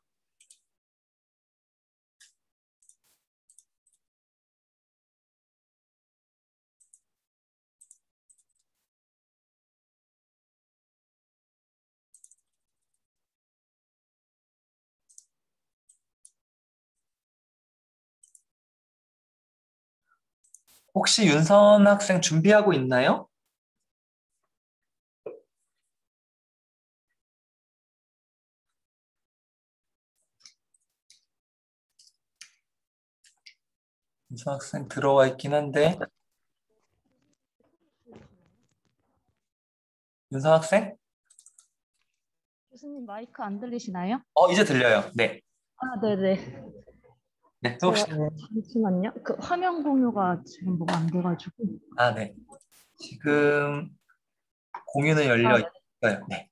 혹시 윤선 학생 준비하고 있나요? 윤선 학생 들어와 있긴 한데 윤선 학생? 교수님 마이크 안 들리시나요? 이제 들려요. 네. 아, 네네. 네, 제가 해봅시다. 잠시만요. 그 화면 공유가 지금 뭐가 안 돼가지고. 아, 네. 지금 공유는 열려 아, 있어요. 네.